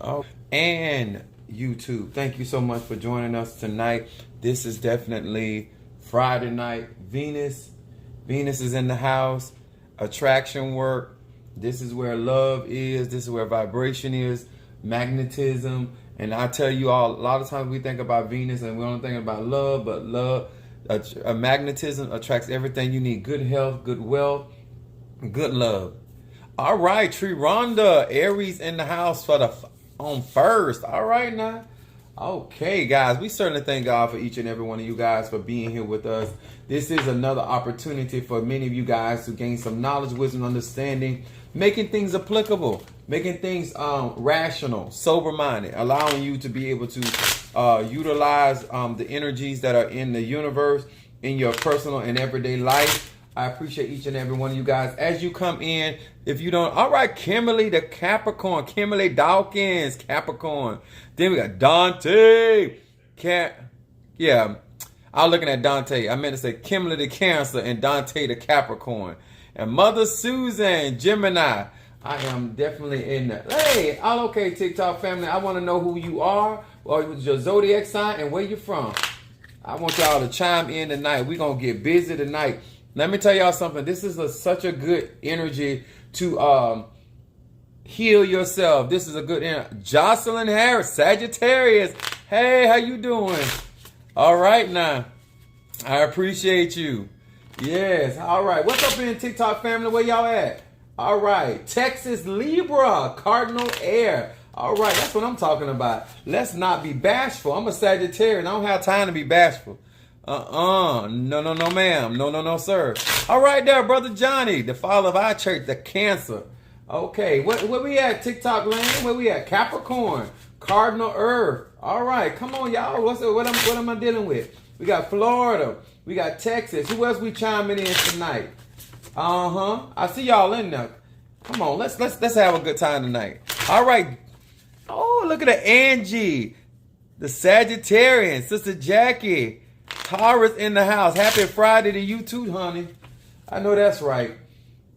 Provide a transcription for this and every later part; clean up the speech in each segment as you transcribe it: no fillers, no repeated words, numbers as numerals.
Oh, and YouTube. Thank you so much for joining us tonight. This is definitely Friday night. Venus is in the house. Attraction work. This is where love is. This is where vibration is. Magnetism. And I tell you all, a lot of times we think about Venus and we don't think about love, but love, magnetism attracts everything you need. Good health, good wealth, good love. All right, Rhonda, Aries in the house for on first. All right now. Okay, guys, we certainly thank God for each and every one of you guys for being here with us. This is another opportunity for many of you guys to gain some knowledge, wisdom, understanding, making things applicable, making things rational, sober-minded, allowing you to be able to utilize the energies that are in the universe in your personal and everyday life. I appreciate each and every one of you guys. As you come in, if you don't, all right, Kimberly the Capricorn, Kimberly Dawkins, Capricorn. Then we got Dante. Yeah, I was looking at Dante. I meant to say Kimberly the Cancer and Dante the Capricorn. And Mother Susan, Gemini. I am definitely in there. Hey, all okay, TikTok family. I want to know who you are, or your zodiac sign, and where you're from. I want y'all to chime in tonight. We're going to get busy tonight. Let me tell y'all something. This is such a good energy to heal yourself. This is a good energy. Jocelyn Harris, Sagittarius. Hey, how you doing? All right now. I appreciate you. Yes. All right. What's up in TikTok family? Where y'all at? All right. Texas Libra, Cardinal Air. All right. That's what I'm talking about. Let's not be bashful. I'm a Sagittarius. I don't have time to be bashful. No, ma'am. No, sir. All right there, Brother Johnny, the father of our church, the Cancer. Okay, where we at, TikTok land? Where we at? Capricorn, Cardinal Earth. All right, come on, y'all. What am I dealing with? We got Florida. We got Texas. Who else we chiming in tonight? I see y'all in there. Come on, let's have a good time tonight. All right. Oh, look at the Angie, the Sagittarian, Sister Jackie. Taurus in the house. Happy Friday to you too, honey. I know that's right.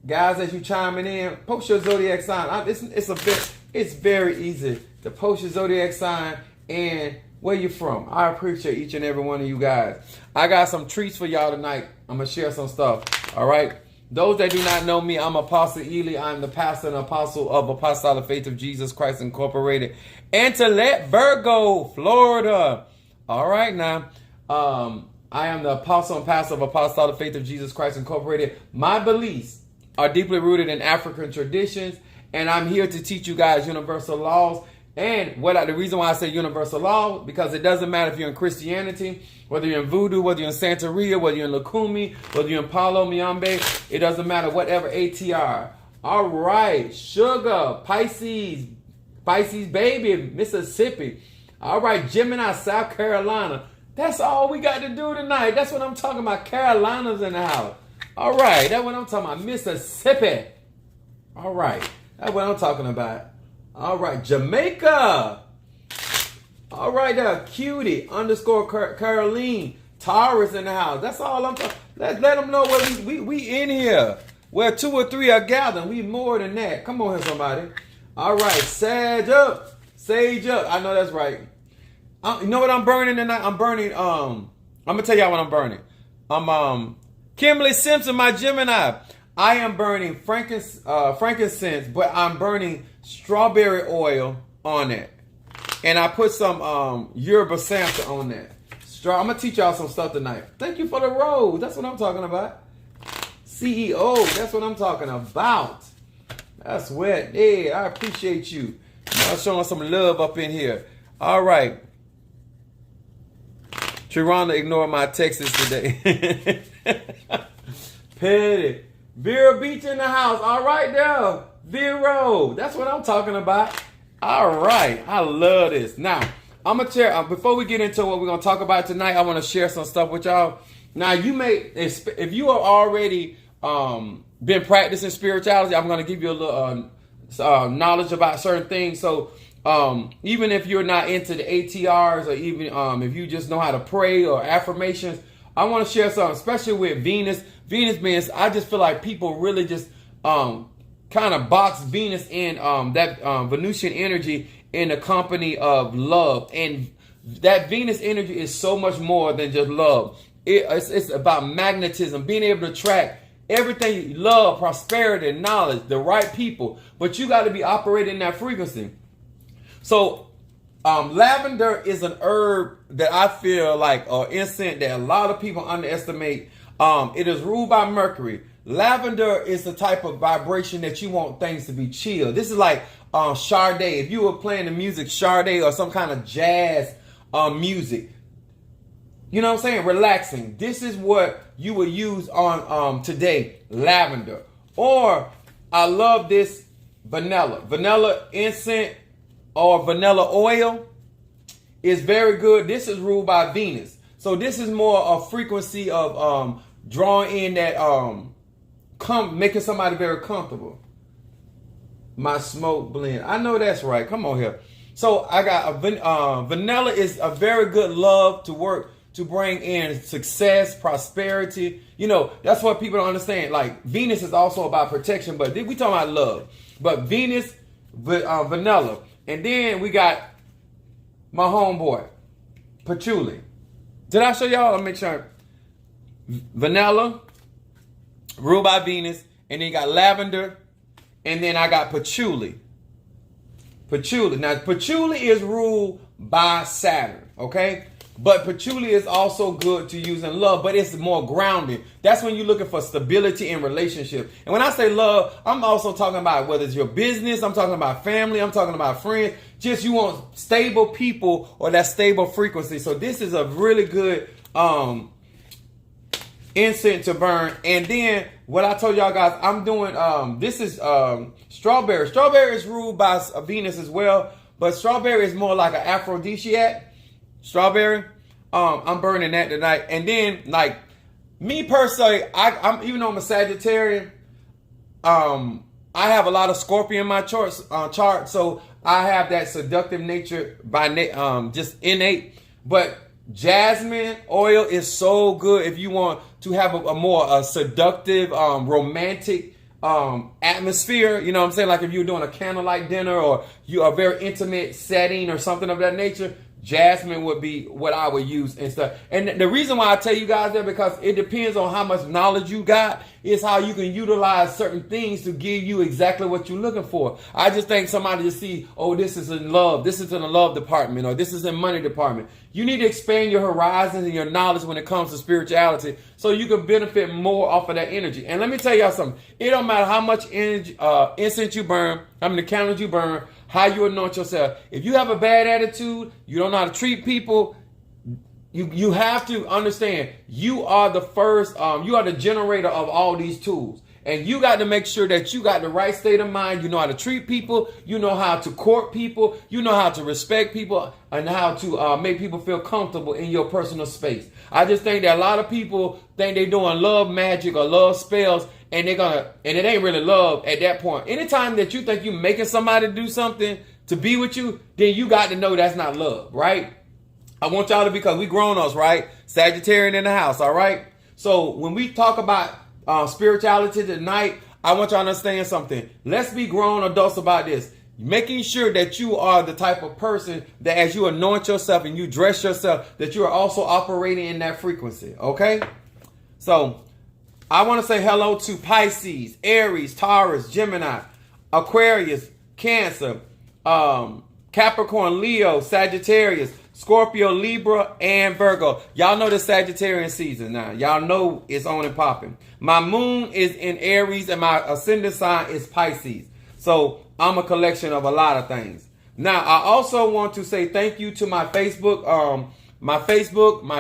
Guys, as you chiming in, post your zodiac sign. It's very easy to post your zodiac sign and where you from. I appreciate each and every one of you guys. I got some treats for y'all tonight. I'm going to share some stuff. All right. Those that do not know me, I'm Apostle Ely. I'm the pastor and apostle of Apostolic Faith of Jesus Christ Incorporated. Intellect, Virgo, Florida. All right now. I am the apostle and pastor of Apostolic Faith of Jesus Christ Incorporated. My beliefs are deeply rooted in African traditions, and I'm here to teach you guys universal laws. And the reason why I say universal law, because it doesn't matter if you're in Christianity, whether you're in Voodoo, whether you're in Santeria, whether you're in Lukumi, whether you're in Palo Miambe, it doesn't matter, whatever ATR. All right, Sugar, Pisces baby, Mississippi. All right, Gemini, South Carolina. That's all we got to do tonight. That's what I'm talking about. Carolina's in the house. All right. That's what I'm talking about. Mississippi. All right. That's what I'm talking about. All right. Jamaica. All right. Cutie _ Caroline. Taurus in the house. That's all I'm talking. Let them know where we in here. Where 2 or 3 are gathered. We more than that. Come on here, somebody. All right. Sage up. I know that's right. You know what I'm burning tonight? I'm burning, I'm going to tell y'all what I'm burning. I'm, Kimberly Simpson, my Gemini. I am burning frankincense, but I'm burning strawberry oil on it. And I put some, yerba Santa on that. I'm going to teach y'all some stuff tonight. Thank you for the rose. That's what I'm talking about. CEO, that's what I'm talking about. That's wet. Yeah, I appreciate you. I'm showing some love up in here. All right. Rhonda ignored my texts today. Petty. Vera Beach in the house. All right there. Vero. That's what I'm talking about. All right. I love this. Now, I'm going to share, before we get into what we're going to talk about tonight, I want to share some stuff with y'all. Now, you may, if you are already been practicing spirituality, I'm going to give you a little knowledge about certain things. So, even if you're not into the ATRs, or even if you just know how to pray or affirmations, I want to share something, especially with Venus. Venus means, I just feel like people really just kind of box Venus in that Venusian energy in the company of love. And that Venus energy is so much more than just love. It's about magnetism, being able to attract everything, love, prosperity, knowledge, the right people. But you got to be operating in that frequency. So lavender is an herb that I feel like, or incense that a lot of people underestimate. It is ruled by Mercury. Lavender is the type of vibration that you want things to be chill. This is like Sade. If you were playing the music Sade or some kind of jazz music, you know what I'm saying? Relaxing. This is what you would use on today. Lavender. Or I love this vanilla. Vanilla incense or vanilla oil is very good. This is ruled by Venus. So this is more a frequency of drawing in that making somebody very comfortable. My smoke blend. I know that's right. Come on here. So I got a vanilla is a very good love to work to bring in success, prosperity. You know, that's what people don't understand. Like Venus is also about protection, but we talking about love. But Venus, vanilla. And then we got my homeboy, Patchouli. Did I show y'all? I'll make sure. Vanilla, ruled by Venus. And then you got lavender. And then I got patchouli. Patchouli. Now, patchouli is ruled by Saturn, okay? But patchouli is also good to use in love, but it's more grounded. That's when you're looking for stability in relationship. And when I say love, I'm also talking about whether it's your business, I'm talking about family, I'm talking about friends. Just you want stable people or that stable frequency. So this is a really good incense to burn. And then what I told y'all guys, I'm doing, this is strawberry. Strawberry is ruled by Venus as well, but strawberry is more like an aphrodisiac. Strawberry, I'm burning that tonight. And then, like, me personally, I'm even though I'm a Sagittarian, I have a lot of Scorpio in my chart, so I have that seductive nature by just innate. But jasmine oil is so good if you want to have a more seductive, romantic atmosphere. You know what I'm saying? Like if you're doing a candlelight dinner or you are a very intimate setting or something of that nature, jasmine would be what I would use and stuff. And the reason why I tell you guys that, because it depends on how much knowledge you got, is how you can utilize certain things to give you exactly what you're looking for. I just think somebody just see, oh, this is in love. This is in the love department, or this is in money department. You need to expand your horizons and your knowledge when it comes to spirituality so you can benefit more off of that energy. And let me tell y'all something. It don't matter how much energy, incense you burn, how many candles you burn, how you anoint yourself. If you have a bad attitude, you don't know how to treat people, you have to understand you are the first, you are the generator of all these tools. And you got to make sure that you got the right state of mind. You know how to treat people. You know how to court people. You know how to respect people and how to make people feel comfortable in your personal space. I just think that a lot of people think they're doing love magic or love spells, and it ain't really love at that point. Anytime that you think you're making somebody do something to be with you, then you got to know that's not love, right? I want y'all to, because we grown-ups, right? Sagittarian in the house, all right? So when we talk about spirituality tonight, I want y'all to understand something. Let's be grown adults about this. Making sure that you are the type of person that as you anoint yourself and you dress yourself, that you are also operating in that frequency, okay? So I want to say hello to Pisces, Aries, Taurus, Gemini, Aquarius, Cancer, Capricorn, Leo, Sagittarius, Scorpio, Libra, and Virgo. Y'all know the Sagittarian season now. Y'all know it's on and popping. My moon is in Aries and my ascendant sign is Pisces. So I'm a collection of a lot of things. Now, I also want to say thank you to my Facebook, my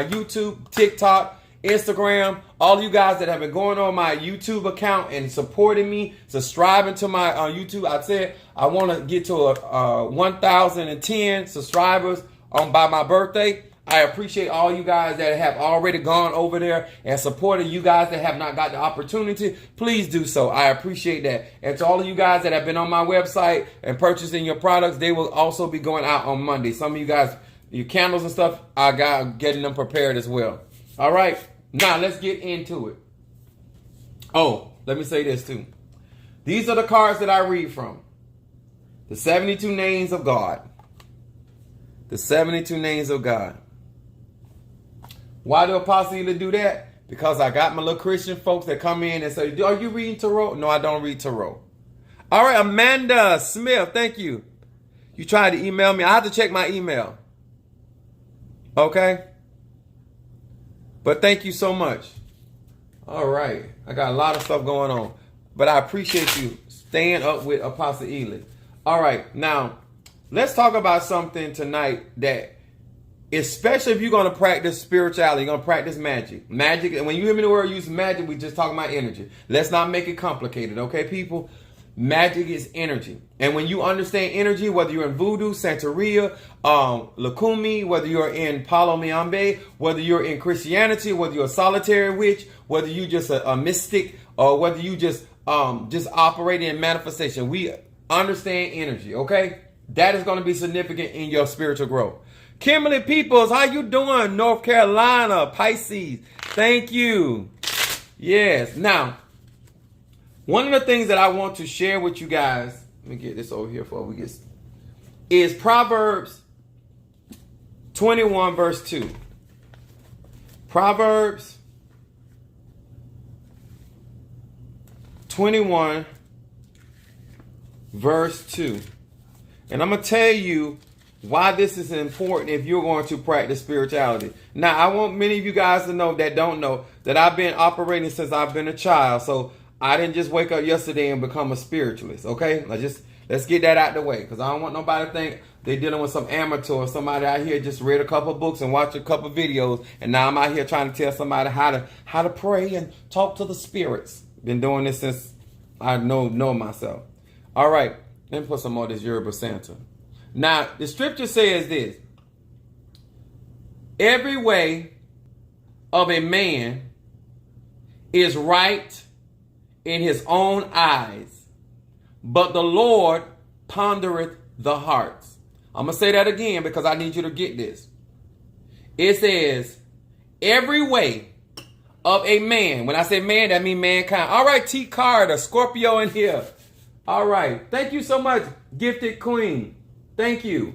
YouTube, TikTok, Instagram, all you guys that have been going on my YouTube account and supporting me, subscribing to my YouTube. I said I want to get to 1,010 subscribers by my birthday. I appreciate all you guys that have already gone over there and supported. You guys that have not got the opportunity, please do so. I appreciate that. And to all of you guys that have been on my website and purchasing your products, they will also be going out on Monday. Some of you guys, your candles and stuff, I got getting them prepared as well. All right, now let's get into it. Oh, let me say this too. These are the cards that I read from. The 72 names of God. The 72 names of God. Why do Apostle Ely do that? Because I got my little Christian folks that come in and say, are you reading tarot? No, I don't read tarot. All right, Amanda Smith, thank you. You tried to email me. I have to check my email. Okay? But thank you so much. All right. I got a lot of stuff going on. But I appreciate you staying up with Apostle Ely. All right. Now, let's talk about something tonight that, especially if you're going to practice spirituality, you're going to practice magic. Magic, and when you hear me the word use magic, we just talking about energy. Let's not make it complicated, okay, people? Magic is energy. And when you understand energy, whether you're in voodoo, Santeria, Lakumi, whether you're in Palo Mayombe, whether you're in Christianity, whether you're a solitary witch, whether you're just a mystic, or whether you just operating in manifestation, we understand energy, okay? That is going to be significant in your spiritual growth. Kimberly Peoples, how you doing? North Carolina, Pisces. Thank you. Yes. Now, one of the things that I want to share with you guys, let me get this over here before we get, is Proverbs 21 verse 2. Proverbs 21 verse 2. And I'm going to tell you why this is important if you're going to practice spirituality. Now, I want many of you guys to know that don't know that I've been operating since I've been a child. So I didn't just wake up yesterday and become a spiritualist, okay? Let's get that out the way, because I don't want nobody to think they're dealing with some amateur or somebody out here just read a couple books and watched a couple videos, and now I'm out here trying to tell somebody how to pray and talk to the spirits. Been doing this since I know myself. All right, let me put some more of this Yoruba Santa. Now, the scripture says this: every way of a man is right in his own eyes, but the Lord pondereth the hearts. I'm going to say that again because I need you to get this. It says, every way of a man. When I say man, that means mankind. All right, T. Carter, Scorpio in here. All right. Thank you so much, Gifted Queen. Thank you.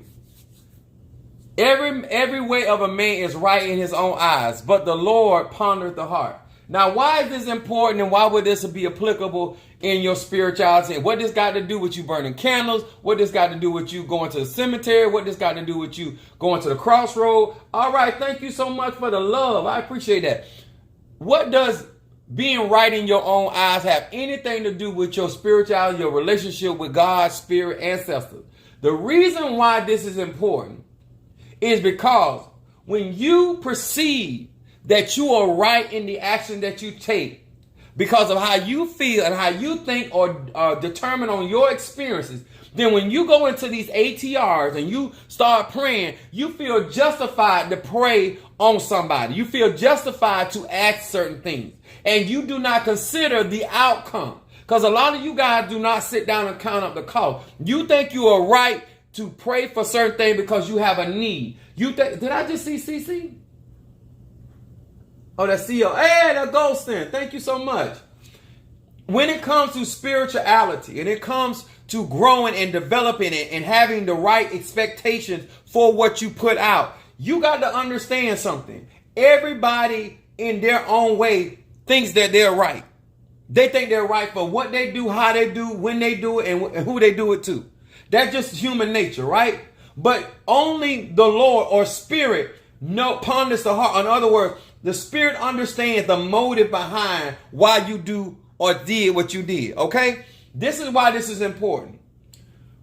Every way of a man is right in his own eyes, but the Lord pondereth the heart. Now, why is this important, and why would this be applicable in your spirituality? What this got to do with you burning candles? What this got to do with you going to the cemetery? What this got to do with you going to the crossroad? All right, thank you so much for the love. I appreciate that. What does being right in your own eyes have anything to do with your spirituality, your relationship with God, spirit, ancestors? The reason why this is important is because when you perceive that you are right in the action that you take because of how you feel and how you think or determine on your experiences, then when you go into these ATRs and you start praying, you feel justified to pray on somebody. You feel justified to ask certain things. And you do not consider the outcome. Because a lot of you guys do not sit down and count up the cost. You think you are right to pray for certain things because you have a need. You think, did I just see CC? Oh, that's CEO. Hey, that Goldstein. Thank you so much. When it comes to spirituality and it comes to growing and developing it and having the right expectations for what you put out, you got to understand something. Everybody in their own way thinks that they're right. They think they're right for what they do, how they do, when they do it, and who they do it to. That's just human nature, right? But only the Lord or Spirit ponders the heart. In other words, the Spirit understands the motive behind why you do or did what you did, okay? This is why this is important.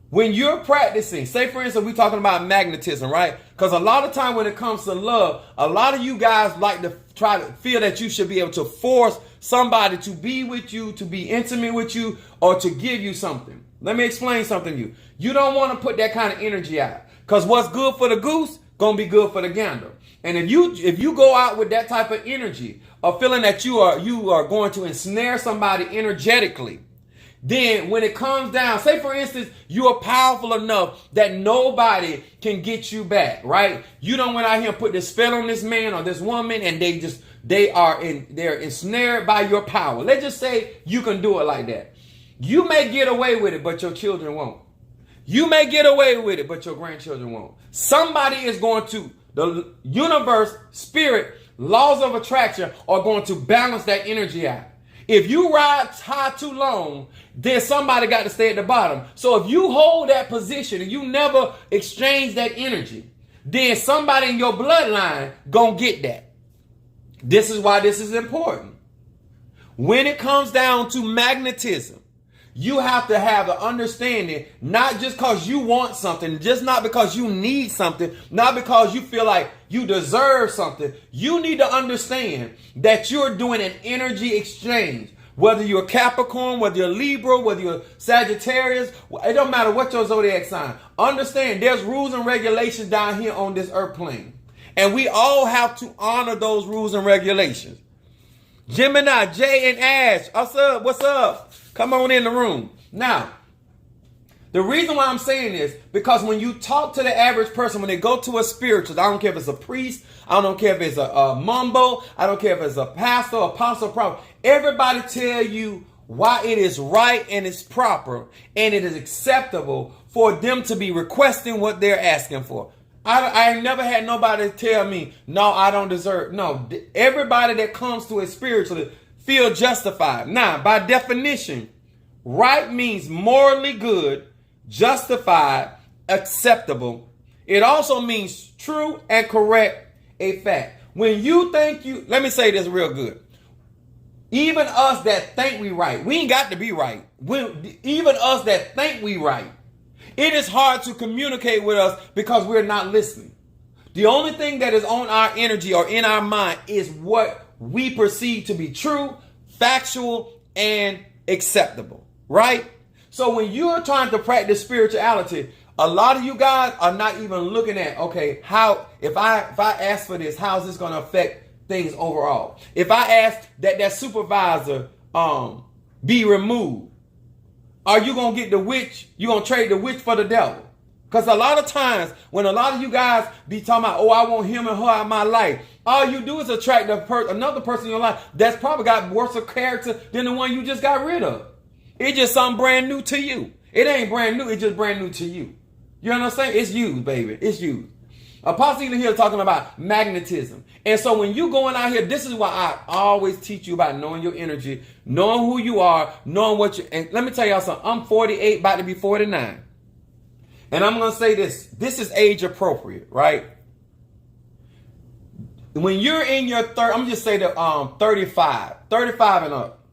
When you're practicing, say for instance, we're talking about magnetism, right? Because a lot of time when it comes to love, a lot of you guys like to try to feel that you should be able to force somebody to be with you, to be intimate with you, or to give you something. Let me explain something to you. You don't want to put that kind of energy out. Because what's good for the goose, gonna be good for the gander. And if you go out with that type of energy, of feeling that you are going to ensnare somebody energetically, then when it comes down, say for instance, you are powerful enough that nobody can get you back, right? You don't went out here and put this spell on this man or this woman, and they're ensnared by your power. Let's just say you can do it like that. You may get away with it, but your children won't. You may get away with it, but your grandchildren won't. Somebody is going to, the universe, spirit, laws of attraction are going to balance that energy out. If you ride high too long, then somebody got to stay at the bottom. So if you hold that position and you never exchange that energy, then somebody in your bloodline gonna get that. This is why this is important. When it comes down to magnetism, you have to have the understanding, not just because you want something, just not because you need something, not because you feel like you deserve something. You need to understand that you're doing an energy exchange. Whether you're Capricorn, whether you're Libra, whether you're Sagittarius, it don't matter what your zodiac sign. Understand there's rules and regulations down here on this earth plane. And we all have to honor those rules and regulations. Gemini, Jay, and Ash, what's up? What's up? Come on in the room. Now, the reason why I'm saying this, because when you talk to the average person, when they go to a spiritualist, I don't care if it's a priest, I don't care if it's a mumbo, I don't care if it's a pastor, apostle, prophet, everybody tell you why it is right and it's proper and it is acceptable for them to be requesting what they're asking for. I ain't never had nobody tell me, no, I don't deserve. No, everybody that comes to a spiritualist feel justified. Now, by definition, right means morally good, justified, acceptable. It also means true and correct, a fact. When you think let me say this real good. Even us that think we right, we ain't got to be right. Even us that think we right, it is hard to communicate with us because we're not listening. The only thing that is on our energy or in our mind is what we perceive to be true, factual, and acceptable, right? So when you're trying to practice spirituality, a lot of you guys are not even looking at, okay, how, if I ask for this, how is this going to affect things overall? If I ask that supervisor be removed, are you going to get the witch? You're going to trade the witch for the devil? Because a lot of times when a lot of you guys be talking about, oh, I want him and her out of my life, all you do is attract another person in your life that's probably got worse of character than the one you just got rid of. It's just something brand new to you. It ain't brand new. It's just brand new to you. You know what I'm saying? It's you, baby. It's you. Apostle even here talking about magnetism. And so when you going out here, this is why I always teach you about knowing your energy, knowing who you are, knowing what you, and let me tell y'all something. I'm 48, about to be 49. And I'm going to say this. This is age appropriate, right? When you're in your I'm just say the 35 and up.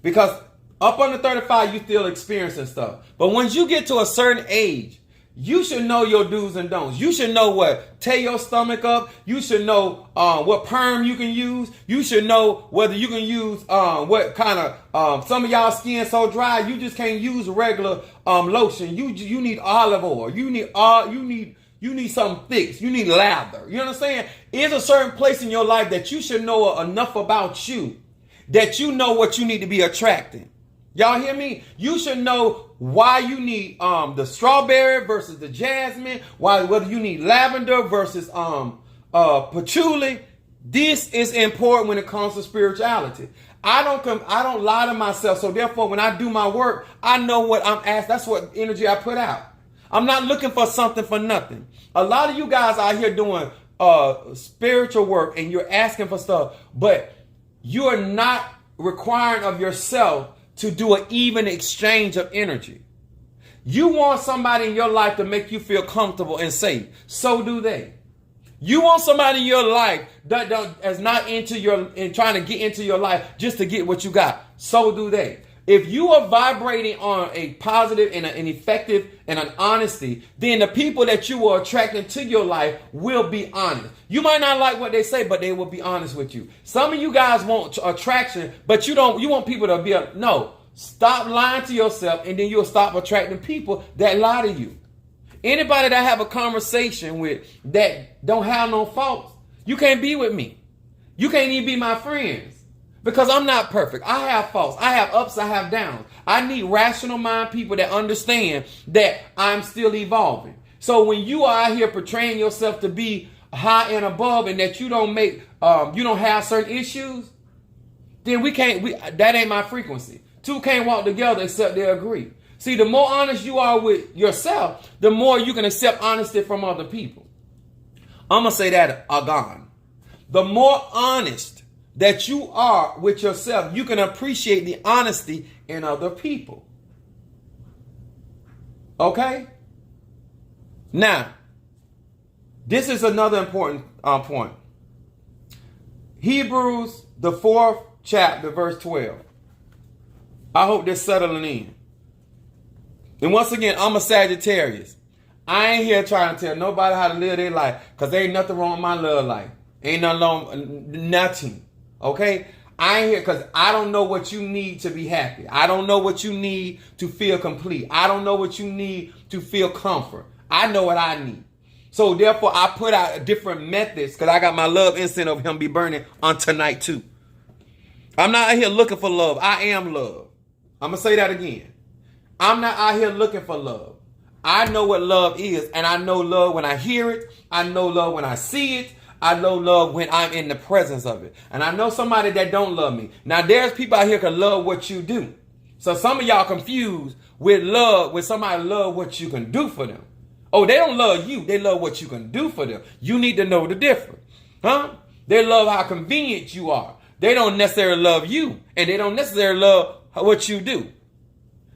Because up under 35, you still experiencing stuff. But once you get to a certain age, you should know your do's and don'ts. You should know what tear your stomach up. You should know what perm you can use. You should know whether you can use what kind of some of y'all skin so dry you just can't use regular lotion. You need olive oil. You need something thick. You need lather. You know what I'm saying? There's a certain place in your life that you should know enough about you that you know what you need to be attracting. Y'all hear me? You should know why you need the strawberry versus the jasmine, whether you need lavender versus patchouli. This is important when it comes to spirituality. I don't lie to myself. So therefore, when I do my work, I know what I'm asked. That's what energy I put out. I'm not looking for something for nothing. A lot of you guys out here doing spiritual work and you're asking for stuff, but you're not requiring of yourself to do an even exchange of energy. You want somebody in your life to make you feel comfortable and safe. So do they. You want somebody in your life that is not trying to get into your life just to get what you got. So do they. If you are vibrating on a positive and an effective and an honesty, then the people that you are attracting to your life will be honest. You might not like what they say, but they will be honest with you. Some of you guys want attraction, but you want people to be no. Stop lying to yourself, and then you'll stop attracting people that lie to you. Anybody that I have a conversation with that don't have no faults, you can't be with me. You can't even be my friends. Because I'm not perfect. I have faults. I have ups. I have downs. I need rational mind people that understand that I'm still evolving. So when you are out here portraying yourself to be high and above and that you don't have certain issues, then that ain't my frequency. Two can't walk together except they agree. See, the more honest you are with yourself, the more you can accept honesty from other people. I'm going to say that again. The more honest that you are with yourself, you can appreciate the honesty in other people. Okay? Now, this is another important point. Hebrews, the 4th chapter, verse 12. I hope they're settling in. And once again, I'm a Sagittarius. I ain't here trying to tell nobody how to live their life, because there ain't nothing wrong with my love life. Ain't nothing wrong, nothing. Okay? I ain't here because I don't know what you need to be happy. I don't know what you need to feel complete. I don't know what you need to feel comfort. I know what I need. So therefore, I put out different methods, because I got my love incense of him be burning on tonight too. I'm not out here looking for love. I am love. I'm going to say that again. I'm not out here looking for love. I know what love is, and I know love when I hear it. I know love when I see it. I know love when I'm in the presence of it. And I know somebody that don't love me. Now, there's people out here who can love what you do. So some of y'all confused with love, with somebody love what you can do for them. Oh, they don't love you. They love what you can do for them. You need to know the difference. Huh? They love how convenient you are. They don't necessarily love you. And they don't necessarily love what you do.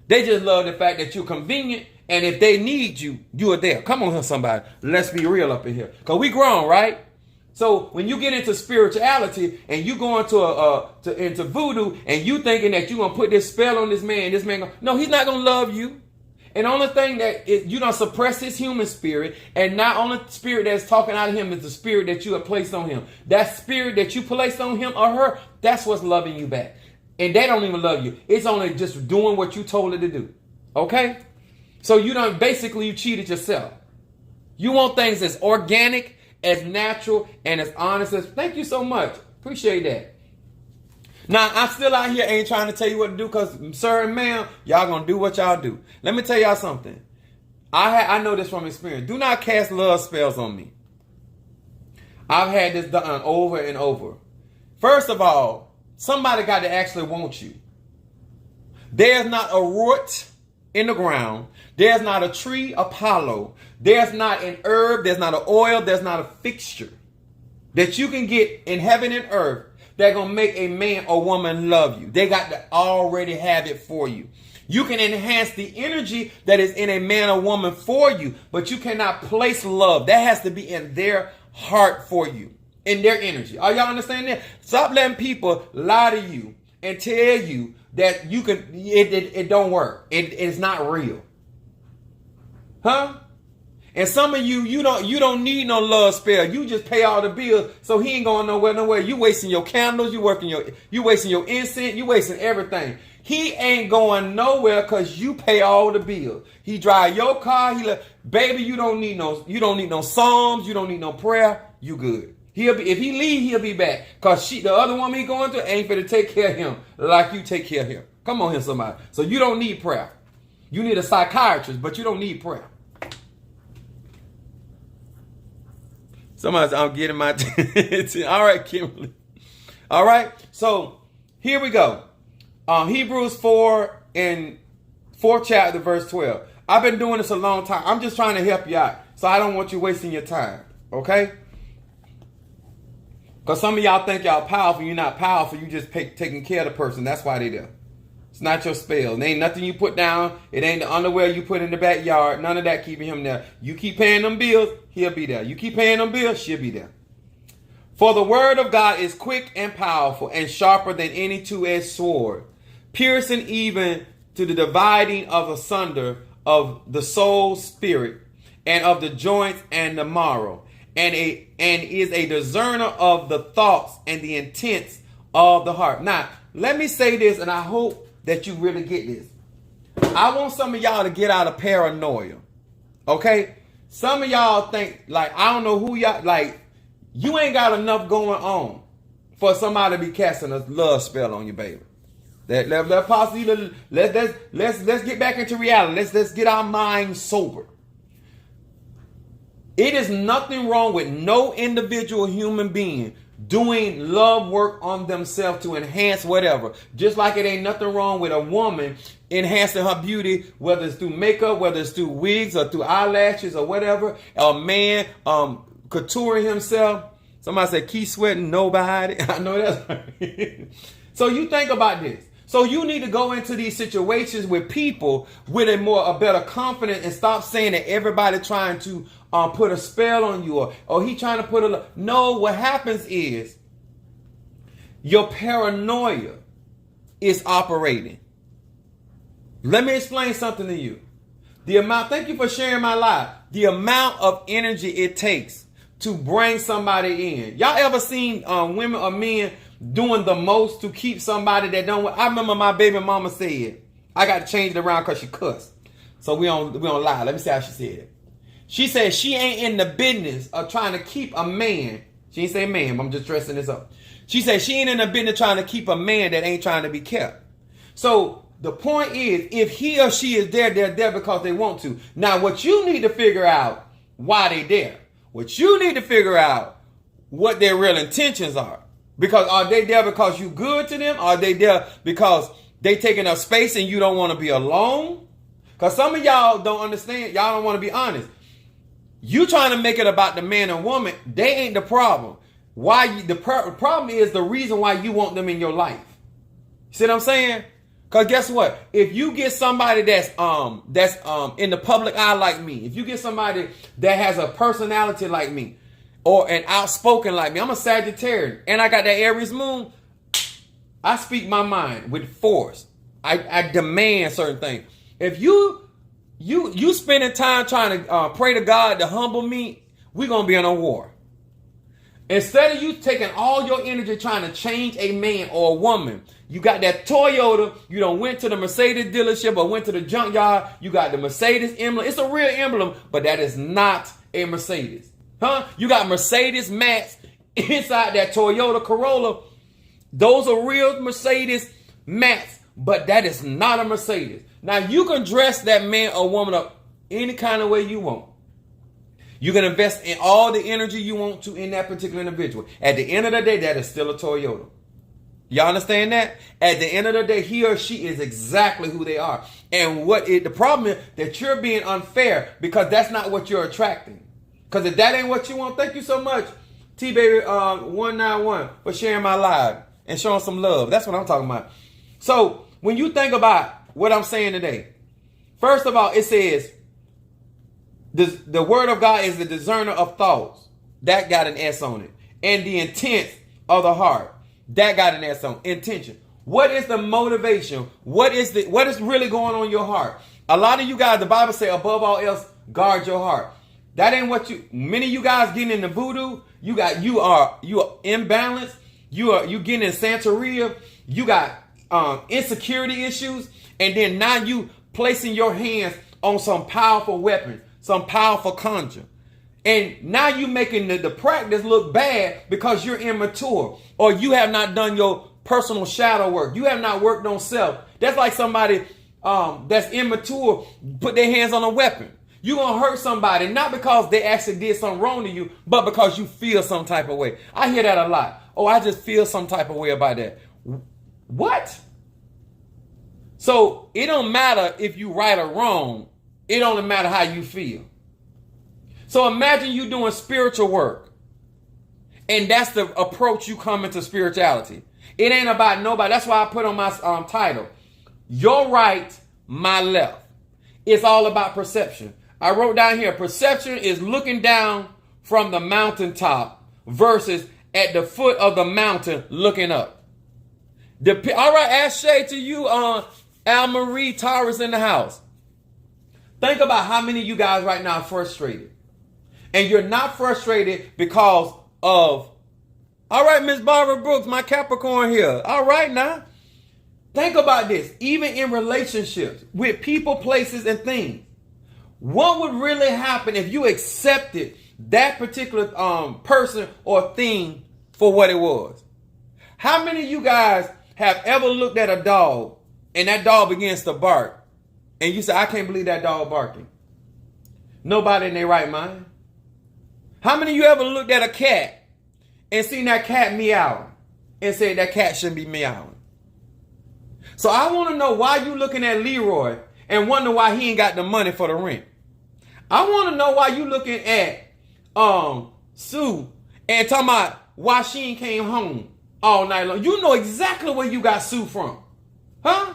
They just love the fact that you're convenient. And if they need you, you are there. Come on here, somebody. Let's be real up in here. Because we grown, right? So when you get into spirituality and you go into voodoo and you thinking that you're going to put this spell on this man, no, he's not going to love you. And the only thing that you don't suppress his human spirit, and not only the spirit that's talking out of him is the spirit that you have placed on him. That spirit that you placed on him or her, that's what's loving you back. And they don't even love you. It's only just doing what you told it to do. Okay? So you cheated yourself. You want things as organic, as natural, and as honest as, thank you so much. Appreciate that. Now, I'm still out here ain't trying to tell you what to do, because sir and ma'am, y'all gonna do what y'all do. Let me tell y'all something. I know this from experience. Do not cast love spells on me. I've had this done over and over. First of all, somebody got to actually want you. There's not a root in the ground. There's not a tree, Apollo. There's not an herb. There's not an oil. There's not a fixture that you can get in heaven and earth that's going to make a man or woman love you. They got to already have it for you. You can enhance the energy that is in a man or woman for you, but you cannot place love. That has to be in their heart for you, in their energy. Are y'all understanding that? Stop letting people lie to you and tell you that you can. It don't work. It's not real. Huh? And some of you don't need no love spell. You just pay all the bills, so he ain't going nowhere. You wasting your candles, you wasting your incense, you wasting everything. He ain't going nowhere because you pay all the bills. He drive your car. Baby, you don't need no psalms, you don't need no prayer. You good. If he leave, he'll be back. Because the other woman he going to ain't finna take care of him like you take care of him. Come on here, somebody. So you don't need prayer. You need a psychiatrist, but you don't need prayer. Somebody's I'm getting my attention. All right, Kimberly. All right. So here we go. Hebrews 4 and 4th chapter, verse 12. I've been doing this a long time. I'm just trying to help you out. So I don't want you wasting your time. Okay? Because some of y'all think y'all powerful. You're not powerful. You just taking care of the person. That's why they there. It's not your spell. It ain't nothing you put down. It ain't the underwear you put in the backyard. None of that keeping him there. You keep paying them bills, he'll be there. You keep paying them bills, she'll be there. For the word of God is quick and powerful and sharper than any two-edged sword, piercing even to the dividing of asunder of the soul, spirit, and of the joints and the marrow, and is a discerner of the thoughts and the intents of the heart. Now, let me say this, and I hope that you really get this. I want some of y'all to get out of paranoia. Okay? Some of y'all think, like, I don't know who y'all, like, you ain't got enough going on for somebody to be casting a love spell on you, baby. Let's get back into reality. Let's get our minds sober. It is nothing wrong with no individual human being doing love work on themselves to enhance whatever. Just like it ain't nothing wrong with a woman enhancing her beauty, whether it's through makeup, whether it's through wigs or through eyelashes or whatever. A man contouring himself. Somebody said, keep sweating, nobody. I know that's right. So you think about this. So you need to go into these situations with people with a better confidence and stop saying that everybody trying to put a spell on you or he trying to put a... No, what happens is your paranoia is operating. Let me explain something to you. Thank you for sharing my life. The amount of energy it takes to bring somebody in. Y'all ever seen women or men doing the most to keep somebody that don't... I remember my baby mama said, I got to change it around because she cussed. So we don't lie. Let me see how she said it. She said she ain't in the business of trying to keep a man. She ain't say man, I'm just dressing this up. She said she ain't in the business trying to keep a man that ain't trying to be kept. So the point is, if he or she is there, they're there because they want to. Now, what you need to figure out, why they there. What you need to figure out, what their real intentions are. Because are they there because you good to them? Are they there because they taking up space and you don't want to be alone? Because some of y'all don't understand. Y'all don't want to be honest. You trying to make it about the man and woman. They ain't the problem. The problem is the reason why you want them in your life. You see what I'm saying? Because guess what? If you get somebody that's in the public eye like me, if you get somebody that has a personality like me, or an outspoken like me, I'm a Sagittarius, and I got that Aries moon, I speak my mind with force. I demand certain things. If you spending time trying to pray to God to humble me, we're going to be in a war. Instead of you taking all your energy trying to change a man or a woman, you got that Toyota, you done went to the Mercedes dealership or went to the junkyard, you got the Mercedes emblem. It's a real emblem, but that is not a Mercedes. Huh? You got Mercedes mats inside that Toyota Corolla. Those are real Mercedes mats, but that is not a Mercedes. Now, you can dress that man or woman up any kind of way you want. You can invest in all the energy you want to in that particular individual. At the end of the day, that is still a Toyota. Y'all understand that? At the end of the day, he or she is exactly who they are. And the problem is that you're being unfair because that's not what you're attracting. Because if that ain't what you want, thank you so much, T-Baby191, for sharing my live and showing some love. That's what I'm talking about. So when you think about what I'm saying today, first of all, it says the word of God is the discerner of thoughts. That got an S on it. And the intent of the heart. That got an S on intention. What is the motivation? What is really going on in your heart? A lot of you guys, the Bible says, above all else, guard your heart. That ain't what many of you guys getting into voodoo. You are imbalanced. You getting in Santeria. You got insecurity issues. And then now you placing your hands on some powerful weapon, some powerful conjure. And now you making the practice look bad because you're immature or you have not done your personal shadow work. You have not worked on self. That's like somebody that's immature put their hands on a weapon. You're going to hurt somebody, not because they actually did something wrong to you, but because you feel some type of way. I hear that a lot. Oh, I just feel some type of way about that. What? So it don't matter if you right or wrong. It only matter how you feel. So imagine you doing spiritual work. And that's the approach you come into spirituality. It ain't about nobody. That's why I put on my title, your right, my left. It's all about perception. I wrote down here, perception is looking down from the mountaintop versus at the foot of the mountain looking up. All right, ask Shay to you, Al Marie Taurus in the house. Think about how many of you guys right now are frustrated. And you're not frustrated because of, all right, Miss Barbara Brooks, my Capricorn here. All right now. Think about this. Even in relationships with people, places, and things. What would really happen if you accepted that particular person or thing for what it was? How many of you guys have ever looked at a dog and that dog begins to bark and you say, I can't believe that dog barking? Nobody in their right mind. How many of you ever looked at a cat and seen that cat meow and said that cat shouldn't be meowing? So I want to know why you looking at Leroy and wonder why he ain't got the money for the rent. I want to know why you looking at Sue and talking about why she ain't came home all night long. You know exactly where you got Sue from. Huh?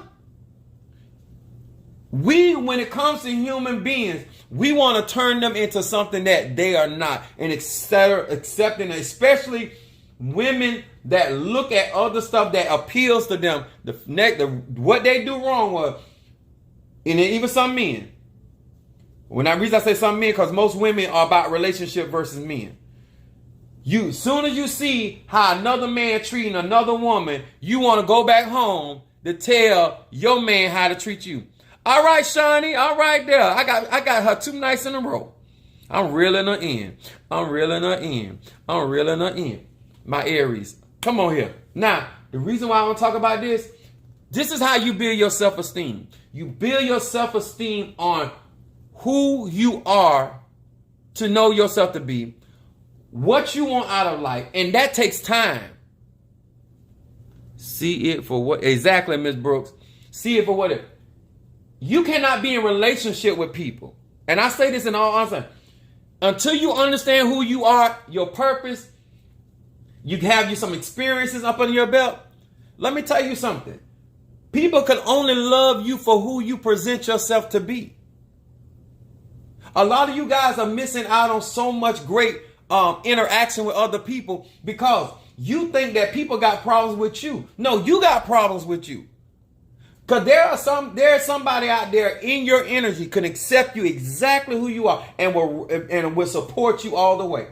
When it comes to human beings, we want to turn them into something that they are not. And accepting, especially women that look at other stuff that appeals to them. What they do wrong was, and even some men. Reason I say some men, because most women are about relationship versus men. Soon as you see how another man treating another woman, you want to go back home to tell your man how to treat you. All right, Shawnee. All right, there. I got her 2 nights in a row. I'm reeling her in. I'm reeling her in. I'm reeling her in. My Aries. Come on here. Now, the reason why I want to talk about this is how you build your self-esteem. You build your self-esteem on who you are to know yourself to be, what you want out of life, and that takes time. See it for what? Exactly, Miss Brooks. See it for what it. You cannot be in relationship with people. And I say this in all honesty. Until you understand who you are, your purpose, you have some experiences up under your belt. Let me tell you something. People can only love you for who you present yourself to be. A lot of you guys are missing out on so much great interaction with other people because you think that people got problems with you. No, you got problems with you. Because there's somebody out there in your energy can accept you exactly who you are and will support you all the way.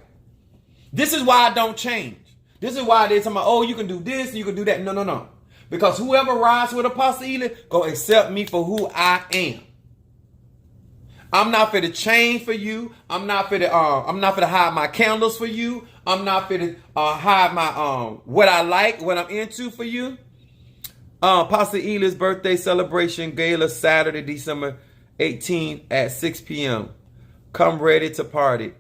This is why I don't change. This is why they're talking about, oh, you can do this, you can do that. No. Because whoever rides with Apostle Ely, go accept me for who I am. I'm not for to change for you. I'm not for to hide my candles for you. I'm not for to hide my what I like, what I'm into for you. Pastor Ely's birthday celebration gala Saturday, December 18th at 6 p.m. Come ready to party.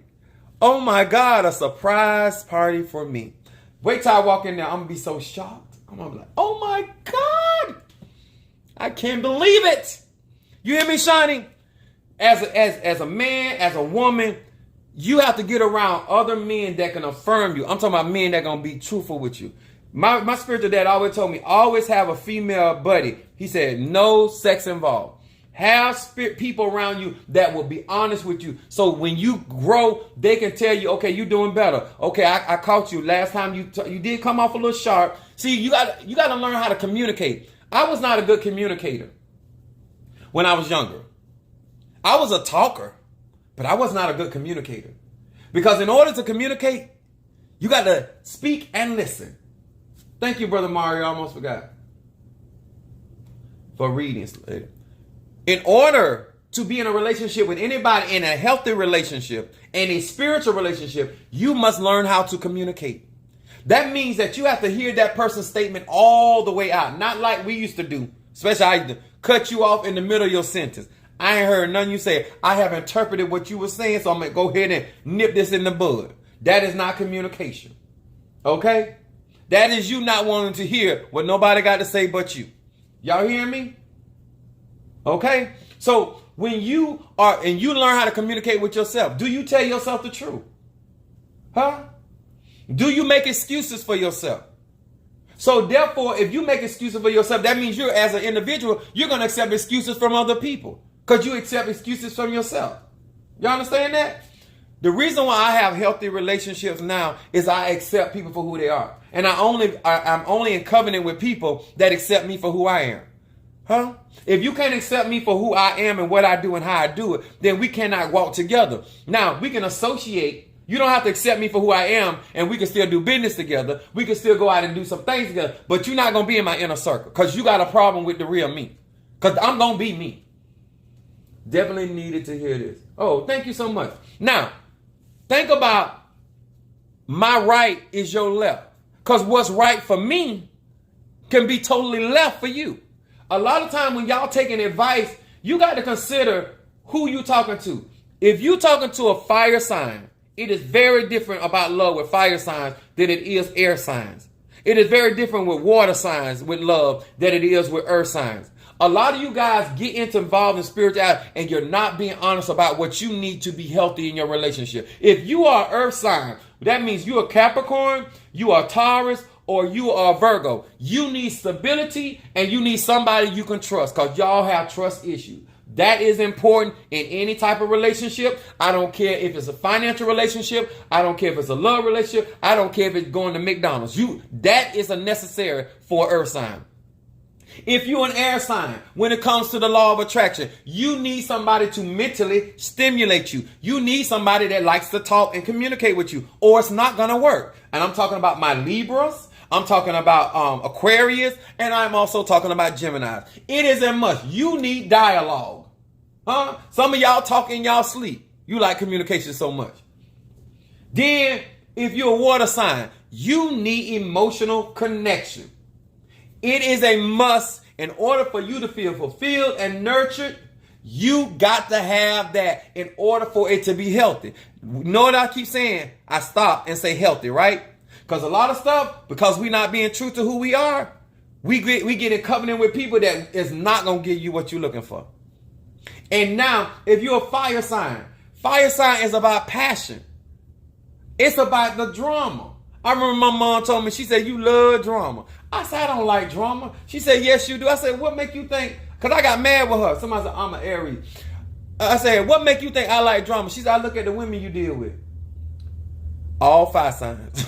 Oh my God, a surprise party for me. Wait till I walk in there. I'm going to be so shocked. I'm going to be like, oh my God. I can't believe it. You hear me, Shiny? As a man, as a woman, you have to get around other men that can affirm you. I'm talking about men that are going to be truthful with you. My spiritual dad always told me, always have a female buddy. He said, no sex involved. Have people around you that will be honest with you. So when you grow, they can tell you, okay, you're doing better. Okay, I caught you. Last time you did come off a little sharp. See, you got to learn how to communicate. I was not a good communicator when I was younger. I was a talker, but I was not a good communicator. Because in order to communicate, you got to speak and listen. Thank you, Brother Mario. I almost forgot. For reading later. In order to be in a relationship with anybody, in a healthy relationship, and a spiritual relationship, you must learn how to communicate. That means that you have to hear that person's statement all the way out. Not like we used to do. Especially I used to cut you off in the middle of your sentence. I ain't heard none you say. I have interpreted what you were saying, so I'm going to go ahead and nip this in the bud. That is not communication. Okay? That is you not wanting to hear what nobody got to say but you. Y'all hear me? Okay? So when you are, and you learn how to communicate with yourself, do you tell yourself the truth? Huh? Do you make excuses for yourself? So therefore, if you make excuses for yourself, that means you're, as an individual, you're going to accept excuses from other people. Because you accept excuses from yourself. You understand that? The reason why I have healthy relationships now is I accept people for who they are. And I'm only in covenant with people that accept me for who I am. Huh? If you can't accept me for who I am and what I do and how I do it, then we cannot walk together. Now, we can associate. You don't have to accept me for who I am, and we can still do business together. We can still go out and do some things together. But you're not going to be in my inner circle because you got a problem with the real me. Because I'm going to be me. Definitely needed to hear this. Oh, thank you so much. Now, think about my right is your left. Because what's right for me can be totally left for you. A lot of time when y'all taking advice, you got to consider who you talking to. If you talking to a fire sign, it is very different about love with fire signs than it is air signs. It is very different with water signs, with love, than it is with earth signs. A lot of you guys get involved in spirituality and you're not being honest about what you need to be healthy in your relationship. If you are earth sign, that means you are Capricorn, you are Taurus, or you are Virgo. You need stability and you need somebody you can trust, because y'all have trust issues. That is important in any type of relationship. I don't care if it's a financial relationship. I don't care if it's a love relationship. I don't care if it's going to McDonald's. That is a necessary for earth sign. If you're an air sign, when it comes to the law of attraction, you need somebody to mentally stimulate you. You need somebody that likes to talk and communicate with you, or it's not going to work. And I'm talking about my Libras. I'm talking about Aquarius, and I'm also talking about Geminis. It is a must. You need dialogue. Some of y'all talk in y'all sleep. You like communication so much. Then, if you're a water sign, you need emotional connection. It is a must. In order for you to feel fulfilled and nurtured, you got to have that in order for it to be healthy. You know what I keep saying? I stop and say healthy, right? Because a lot of stuff, because we're not being true to who we are, we get in covenant with people that is not going to give you what you're looking for. And now, if you're a fire sign is about passion. It's about the drama. I remember my mom told me, she said, you love drama. I said, I don't like drama. She said, yes, you do. I said, what make you think? Because I got mad with her. Somebody said, I'm an Aries. I said, what make you think I like drama? She said, I look at the women you deal with. All fire signs.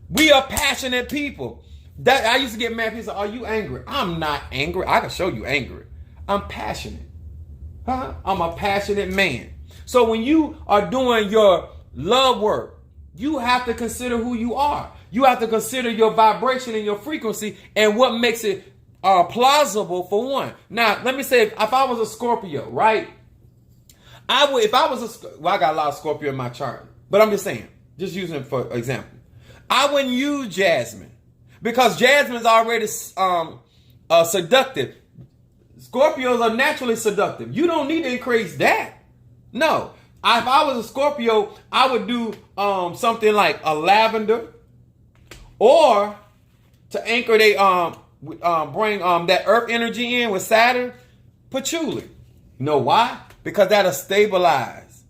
We are passionate people. That I used to get mad. People say, are you angry? I'm not angry. I can show you angry. I'm passionate. I'm a passionate man. So when you are doing your love work, you have to consider who you are. You have to consider your vibration and your frequency and what makes it plausible for one. Now, let me say, if I was a Scorpio, right? I got a lot of Scorpio in my chart, but I'm just saying, just using it for example. I wouldn't use Jasmine because Jasmine is already seductive. Scorpios are naturally seductive. You don't need to increase that. No. If I was a Scorpio, I would do something like a lavender, or to anchor they bring that earth energy in with Saturn, patchouli. You know why? Because that'll stabilize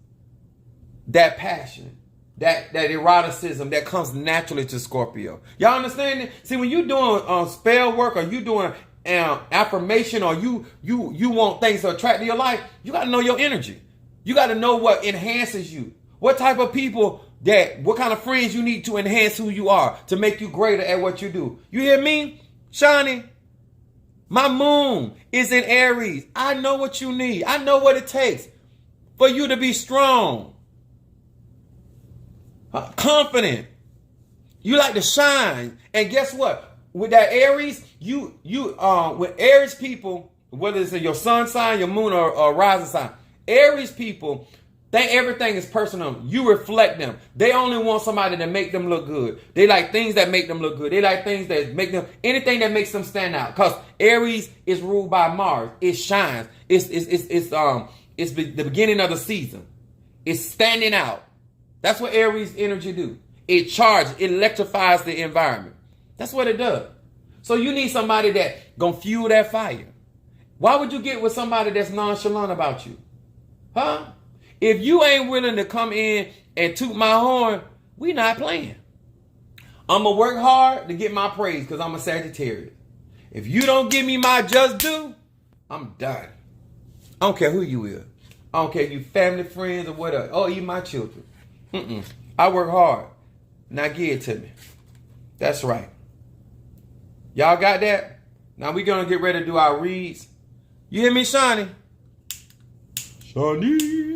that passion, that eroticism that comes naturally to Scorpio. Y'all understand it? See, when you're doing spell work, or you doing affirmation, or you want things to attract to your life, you got to know your energy. You got to know what enhances you. What type of people what kind of friends you need to enhance who you are to make you greater at what you do. You hear me, Shawnee? My moon is in Aries. I know what you need. I know what it takes for you to be strong, confident. You like to shine. And guess what? With that Aries, with Aries people, whether it's in your sun sign, your moon, or rising sign, Aries people think everything is personal. You reflect them. They only want somebody to make them look good. They like things that make them look good. They like things that make them, anything that makes them stand out. Because Aries is ruled by Mars. It shines. It's the beginning of the season. It's standing out. That's what Aries energy do. It charges. It electrifies the environment. That's what it does. So you need somebody that gonna fuel that fire. Why would you get with somebody that's nonchalant about you? If you ain't willing to come in and toot my horn, we not playing. I'm going to work hard to get my praise because I'm a Sagittarius. If you don't give me my just due, I'm done. I don't care who you is. I don't care if you family, friends, or whatever. Oh, you my children. I work hard. Now give it to me. That's right. Y'all got that? Now we going to get ready to do our reads. You hear me, Shawnee? Shawnee.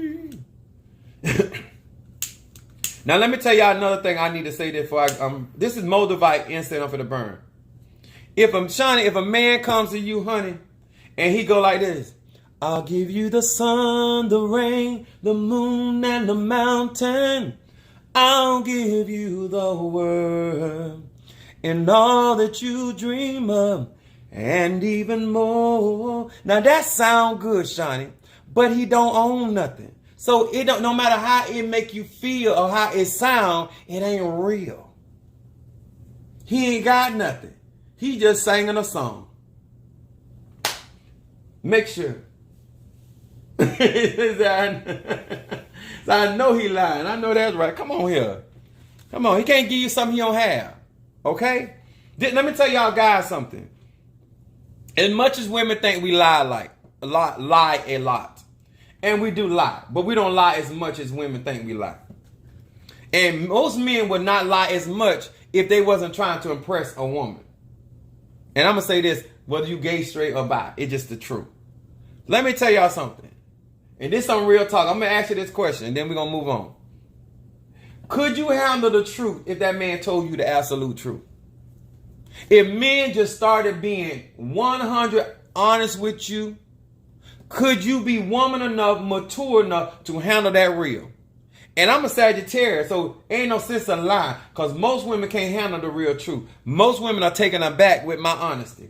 Now let me tell y'all another thing I need to say before this is Moldavite incense for the burn. If a man comes to you, honey, and he go like this, I'll give you the sun, the rain, the moon, and the mountain. I'll give you the world and all that you dream of, and even more. Now that sound good, Shawnee, but he don't own nothing. So it don't, no matter how it make you feel or how it sound, it ain't real. He ain't got nothing. He just singing a song. Make sure. So I know he lying. I know that's right. Come on here. Come on. He can't give you something he don't have. Okay? Let me tell y'all guys something. As much as women think we lie a lot. And we do lie. But we don't lie as much as women think we lie. And most men would not lie as much if they wasn't trying to impress a woman. And I'm going to say this, whether you gay, straight, or bi, it's just the truth. Let me tell y'all something. And this on real talk. I'm going to ask you this question, and then we're going to move on. Could you handle the truth if that man told you the absolute truth? If men just started being 100 honest with you, could you be woman enough, mature enough to handle that real? And I'm a Sagittarius, so ain't no sense in lying, because most women can't handle the real truth. Most women are taken aback with my honesty.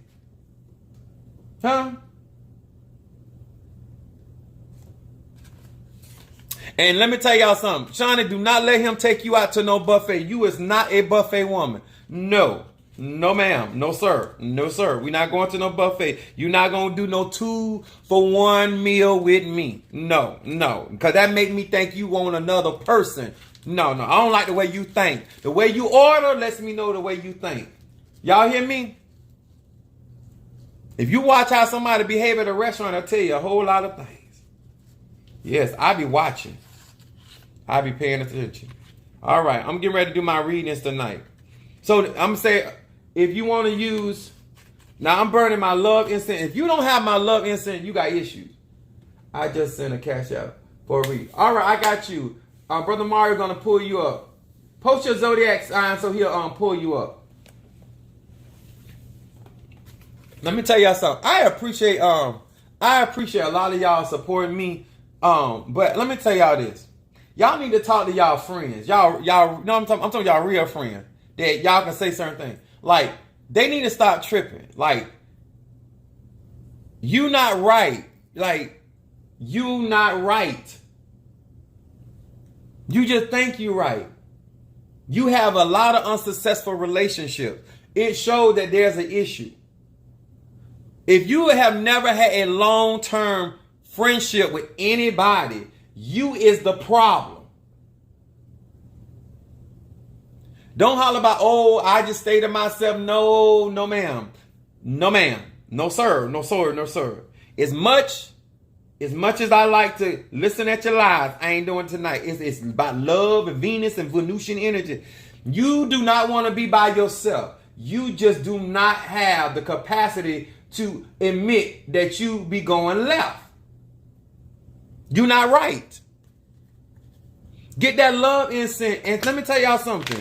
Huh? And let me tell y'all something. Shawnee, do not let him take you out to no buffet. You is not a buffet woman. No. No, ma'am. No, sir. No, sir. We're not going to no buffet. You're not going to do no 2-for-1 meal with me. No, no. Because that make me think you want another person. No, no. I don't like the way you think. The way you order lets me know the way you think. Y'all hear me? If you watch how somebody behave at a restaurant, I'll tell you a whole lot of things. Yes, I be watching. I be paying attention. All right. I'm getting ready to do my readings tonight. So I'm going to say, if you want to use, now I'm burning my love incense. If you don't have my love incense, you got issues. I just sent a cash out for a read. All right, I got you. Brother Mario going to pull you up. Post your zodiac sign so he'll pull you up. Let me tell y'all something. I appreciate a lot of y'all supporting me. But let me tell y'all this. Y'all need to talk to y'all friends. Y'all, you know what I'm talking? I'm talking y'all real friends. That y'all can say certain things. Like, they need to stop tripping. Like, you not right. Like, you not right. You just think you right. You have a lot of unsuccessful relationships. It shows that there's an issue. If you have never had a long-term friendship with anybody, you is the problem. Don't holler about, oh, I just stay to myself. No, no, ma'am. No, ma'am. No, sir. No, sir. No, sir. As much as I like to listen at your lies, I ain't doing tonight. It's about love and Venus and Venusian energy. You do not want to be by yourself. You just do not have the capacity to admit that you be going left. You're not right. Get that love incense. And let me tell y'all something.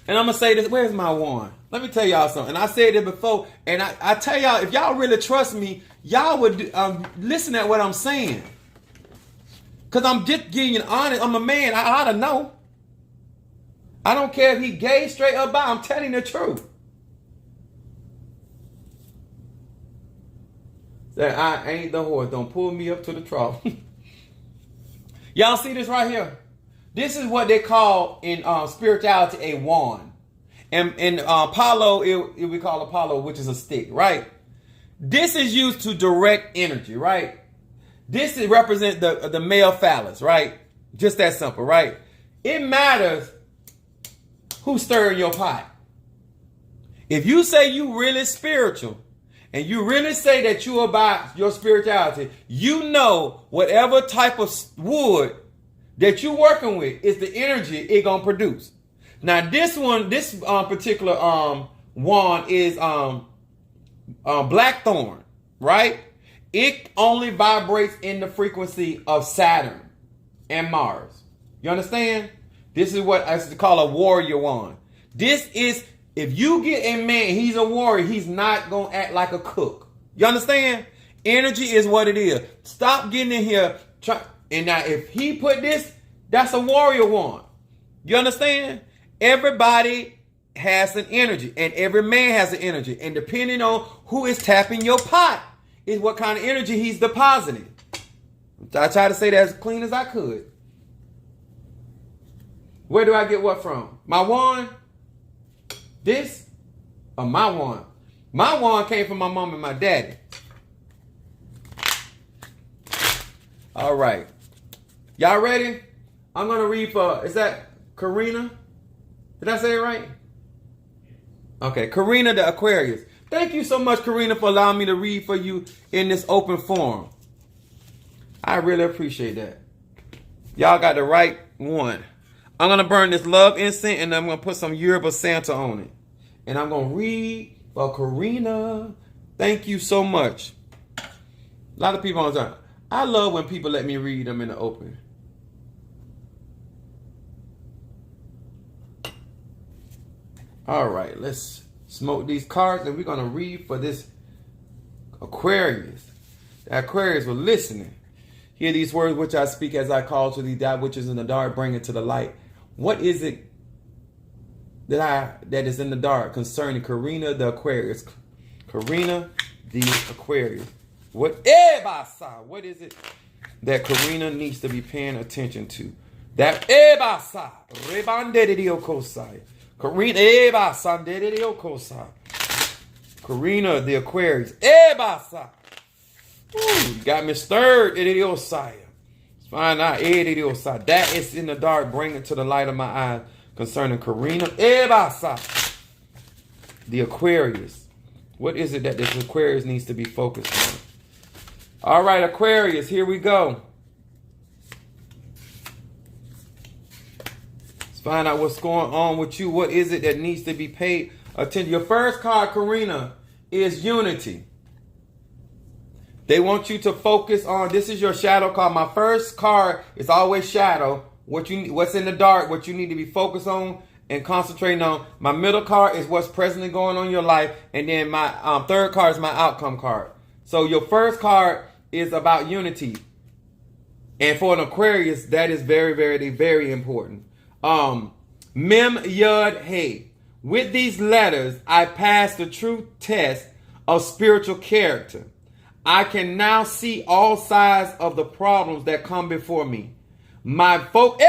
And I'm going to say this. Where's my wand? Let me tell y'all something. I said it before. And I tell y'all, if y'all really trust me, y'all would listen at what I'm saying. Because I'm just getting you honest. I'm a man. I ought to know. I don't care if he gay, straight up, bi. I'm telling the truth. That I ain't the horse. Don't pull me up to the trough. Y'all see this right here? This is what they call in spirituality a wand. And in Apollo, we call Apollo, which is a stick, right? This is used to direct energy, right? This represents the male phallus, right? Just that simple, right? It matters who's stirring your pot. If you say you really spiritual, and you really say that you about your spirituality, you know whatever type of wood that you're working with is the energy it gonna produce. Now this particular wand is blackthorn, right? It only vibrates in the frequency of Saturn and Mars. You understand? This is what I call a warrior wand. This is, if you get a man, he's a warrior, he's not going to act like a cook. You understand? Energy is what it is. Stop getting in here. And now if he put this, that's a warrior wand. You understand? Everybody has an energy. And every man has an energy. And depending on who is tapping your pot is what kind of energy he's depositing. I tried to say that as clean as I could. Where do I get what from? My wand? This? Or my wand? My wand came from my mom and my daddy. All right. Y'all ready? I'm going to read for, is that Karina? Did I say it right? Okay, Karina the Aquarius. Thank you so much, Karina, for allowing me to read for you in this open forum. I really appreciate that. Y'all got the right one. I'm going to burn this love incense and I'm going to put some Yoruba Santa on it. And I'm going to read for Karina. Thank you so much. A lot of people on time. I love when people let me read them in the open. All right, let's smoke these cards and we're going to read for this Aquarius. The Aquarius were listening. Hear these words which I speak as I call to thee that which is in the dark, bring it to the light. What is it that is in the dark concerning Karina the Aquarius? Karina the Aquarius. What is it that Karina needs to be paying attention to? That Karina the Aquarius. Ooh, you got me stirred. Find out. That is in the dark. Bring it to the light of my eyes concerning Karina. The Aquarius. What is it that this Aquarius needs to be focused on? All right, Aquarius, here we go. Let's find out what's going on with you. What is it that needs to be paid attention? Your first card, Karina, is unity. They want you to focus on, this is your shadow card. My first card is always shadow. What's in the dark, what you need to be focused on and concentrating on. My middle card is what's presently going on in your life. And then my third card is my outcome card. So your first card is about unity. And for an Aquarius, that is very, very, very important. Mem Yud Hey. With these letters, I passed the true test of spiritual character. I can now see all sides of the problems that come before me. My focus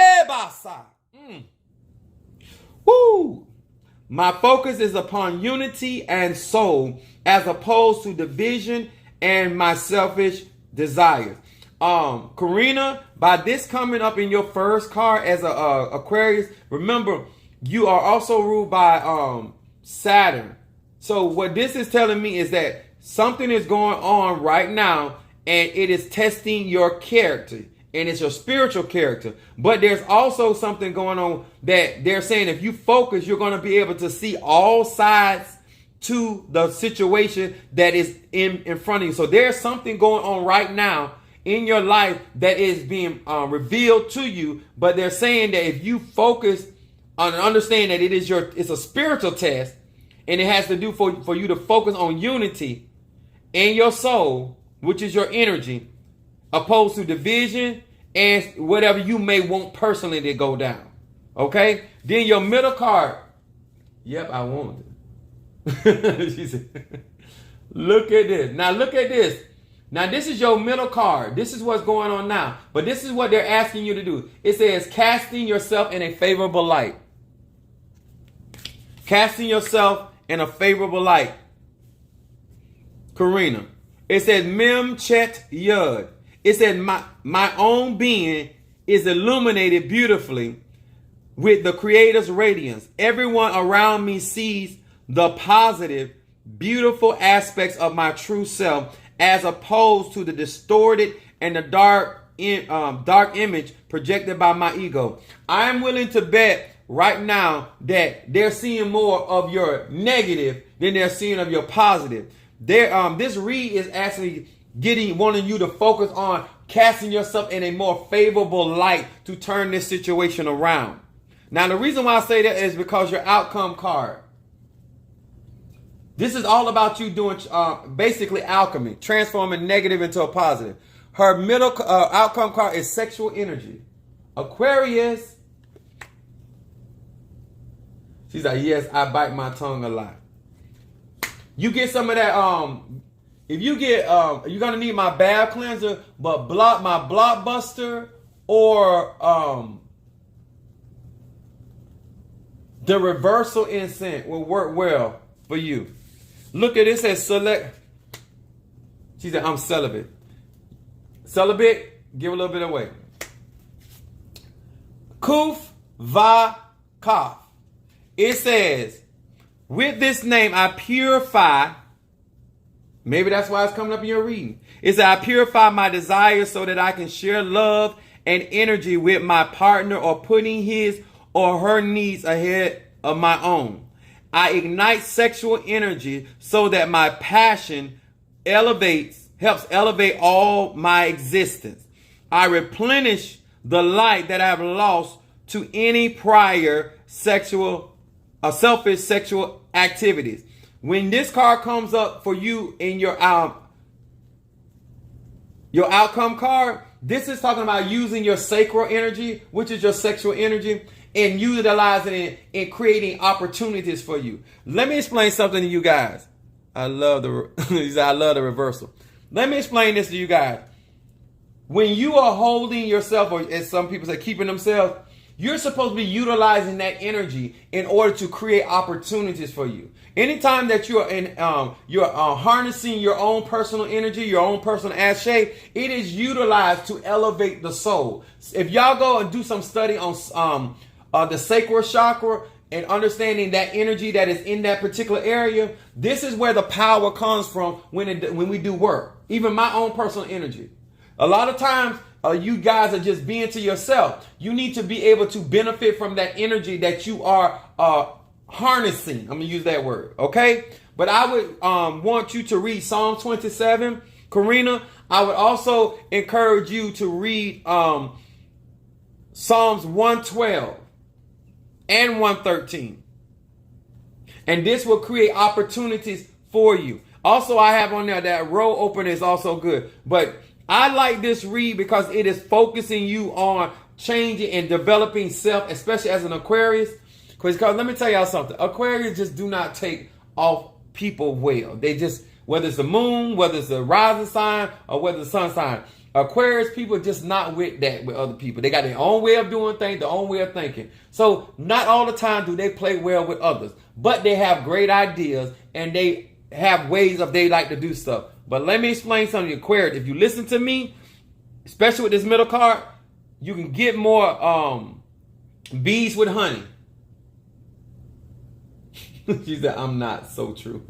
is upon unity and soul as opposed to division and my selfish desires. Karina, by this coming up in your first card as a Aquarius, remember you are also ruled by Saturn. So what this is telling me is that something is going on right now and it is testing your character and it's your spiritual character. But there's also something going on that they're saying if you focus, you're going to be able to see all sides to the situation that is in front of you. So there's something going on right now in your life that is being revealed to you. But they're saying that if you focus on understanding that it's a spiritual test and it has to do for you to focus on unity in your soul, which is your energy, opposed to division and whatever you may want personally to go down. Okay? Then your middle card. Yep, I want it. She said, look at this. Now look at this. Now this is your middle card. This is what's going on now. But this is what they're asking you to do. It says casting yourself in a favorable light. Casting yourself in a favorable light. Karina. It says Mem Chet Yud. It said my own being is illuminated beautifully with the Creator's radiance. Everyone around me sees the positive, beautiful aspects of my true self as opposed to the distorted and the dark image projected by my ego. I am willing to bet right now that they're seeing more of your negative than they're seeing of your positive. This read is actually wanting you to focus on casting yourself in a more favorable light to turn this situation around. Now, the reason why I say that is because your outcome card. This is all about you doing basically alchemy, transforming negative into a positive. Her middle outcome card is sexual energy. Aquarius. She's like, yes, I bite my tongue a lot. You get some of that. If you get, you're gonna need my bath cleanser, but my blockbuster or the reversal incense will work well for you. Look at it, says select. She said, I'm celibate. Celibate, give a little bit away. Kuf Va Kaf. It says, with this name I purify. Maybe that's why it's coming up in your reading. It says, I purify my desires so that I can share love and energy with my partner, or putting his or her needs ahead of my own. I ignite sexual energy so that my passion helps elevate all my existence. I replenish the light that I have lost to any prior selfish sexual activities. When this card comes up for you in your outcome card, this is talking about using your sacral energy, which is your sexual energy, and utilizing it in creating opportunities for you. Let me explain something to you guys. I love the reversal. Let me explain this to you guys. When you are holding yourself, or as some people say, keeping themselves, you're supposed to be utilizing that energy in order to create opportunities for you. Anytime that you're harnessing your own personal energy, your own personal ashe, it is utilized to elevate the soul. If y'all go and do some study on the sacral chakra and understanding that energy that is in that particular area, this is where the power comes from when we do work. Even my own personal energy. A lot of times, you guys are just being to yourself. You need to be able to benefit from that energy that you are harnessing. I'm going to use that word, okay? But I would want you to read Psalm 27. Karina, I would also encourage you to read Psalms 112 and 113. And this will create opportunities for you. Also, I have on there that row opener is also good. But I like this read because it is focusing you on changing and developing self, especially as an Aquarius. Because let me tell y'all something. Aquarius just do not take off people well. They just, whether it's the moon, whether it's the rising sign, or whether it's the sun sign, Aquarius people are just not with other people. They got their own way of doing things, their own way of thinking. So not all the time do they play well with others. But they have great ideas and they have ways of they like to do stuff. But let me explain something to Aquarius. If you listen to me, especially with this middle card, you can get more bees with honey. She said, I'm not so true.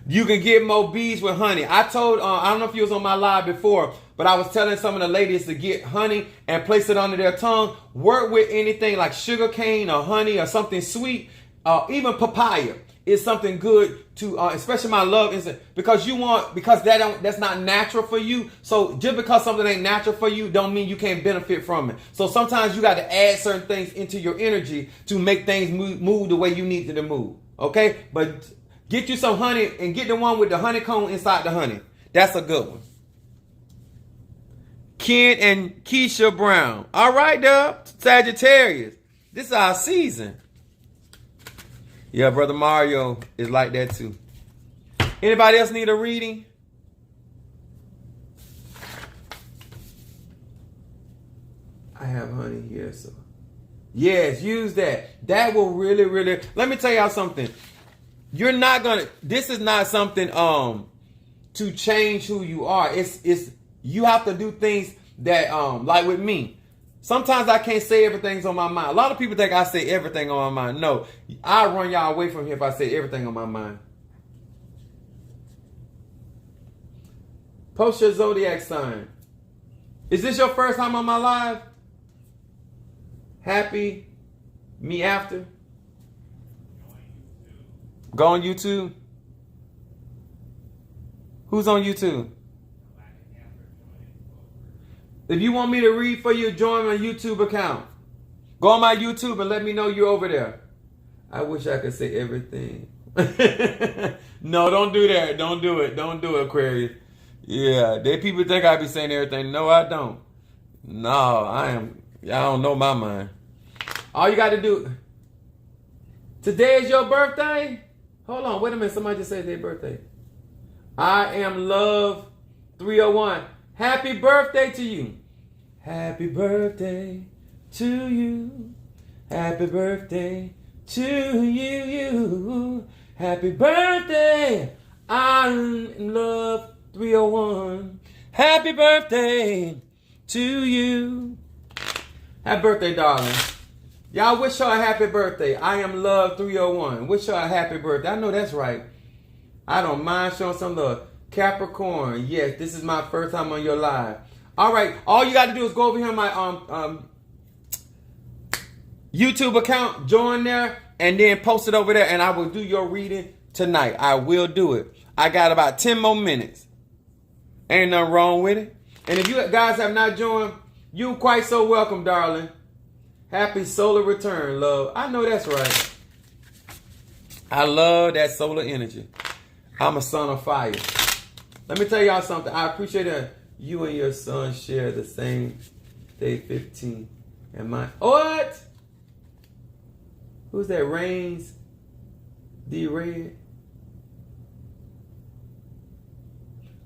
You can get more bees with honey. I told, I don't know if you was on my live before, but I was telling some of the ladies to get honey and place it under their tongue. Work with anything like sugar cane or honey or something sweet, even papaya. Is something good to, especially my love instant, because that's not natural for you. So just because something ain't natural for you, don't mean you can't benefit from it. So sometimes you got to add certain things into your energy to make things move the way you need them to move. Okay, but get you some honey and get the one with the honeycomb inside the honey. That's a good one. Ken and Keisha Brown. All right, Sagittarius. This is our season. Yeah, Brother Mario is like that too. Anybody else need a reading? I have honey here, so. Yes, use that. That will really, really. Let me tell y'all something. You're not gonna. This is not something to change who you are. It's you have to do things that like with me. Sometimes I can't say everything's on my mind. A lot of people think I say everything on my mind. No, I run y'all away from here if I say everything on my mind. Post your zodiac sign. Is this your first time on my live? Happy me after? Go on YouTube. Who's on YouTube? If you want me to read for you, join my YouTube account. Go on my YouTube and let me know you're over there. I wish I could say everything. No, don't do that. Don't do it. Don't do it, Aquarius. Yeah, people think I be saying everything. No, I don't. No, I am. Y'all don't know my mind. All you got to do. Today is your birthday? Hold on. Wait a minute. Somebody just said their birthday. I am love 301. Happy birthday to you. Happy birthday to you. Happy birthday to you. Happy birthday. I'm in love 301. Happy birthday to you. Happy birthday, darling. Y'all wish her a happy birthday. I am love 301. Wish her a happy birthday. I know that's right. I don't mind showing some love. Capricorn, yes, this is my first time on your live. All right, all you got to do is go over here on my YouTube account, join there, and then post it over there, and I will do your reading tonight. I will do it. I got about 10 more minutes. Ain't nothing wrong with it. And if you guys have not joined, you quite so welcome, darling. Happy solar return, love. I know that's right. I love that solar energy. I'm a son of fire. Let me tell y'all something. I appreciate that you and your son share the same day 15. And my what? Who's that? Reigns D Red?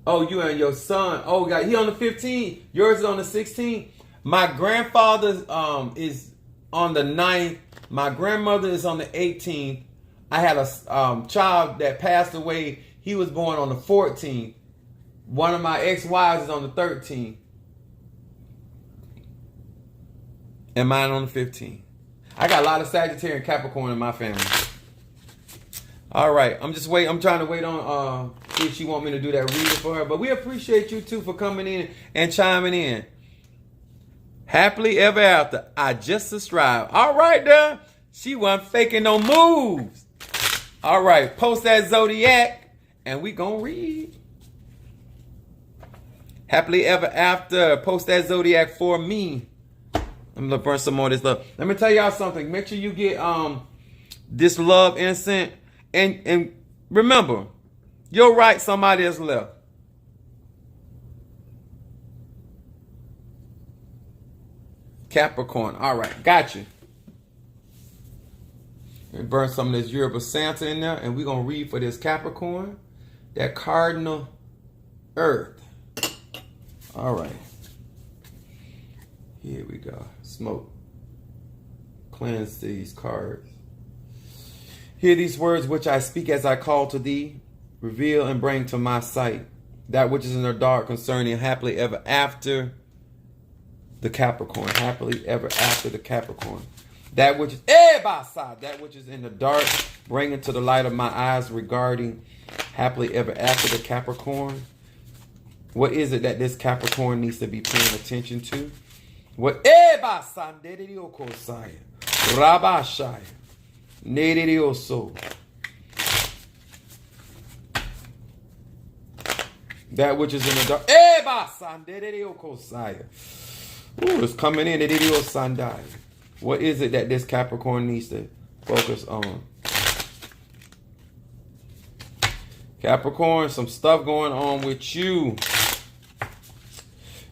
Oh, you and your son. Oh, God, he on the 15th. Yours is on the 16th. My grandfather is on the 9th. My grandmother is on the 18th. I had a child that passed away. He was born on the 14th. One of my ex-wives is on the 13th. And mine on the 15th. I got a lot of Sagittarius and Capricorn in my family. All right. I'm trying to wait on if she want me to do that reading for her. But we appreciate you too for coming in and chiming in. Happily ever after. I just subscribed. All right, there. She wasn't faking no moves. All right. Post that zodiac and we gonna read. Happily ever after. Post that zodiac for me. I'm gonna burn some more of this love. Let me tell y'all something. Make sure you get this love incense. And remember, you're right, somebody is left. Capricorn. All right, got you. And burn some of this Yoruba Santa in there, and we're gonna read for this Capricorn, that cardinal earth. All right. Here we go. Smoke. Cleanse these cards. Hear these words which I speak as I call to thee. Reveal and bring to my sight that which is in the dark concerning happily ever after the Capricorn. Happily ever after the Capricorn. That which is in the dark, bring it to the light of my eyes regarding happily ever after the Capricorn. What is it that this Capricorn needs to be paying attention to? What Rabashai Nerioso. That which is in the dark. Ooh, it's coming in. What is it that this Capricorn needs to focus on? Capricorn, some stuff going on with you.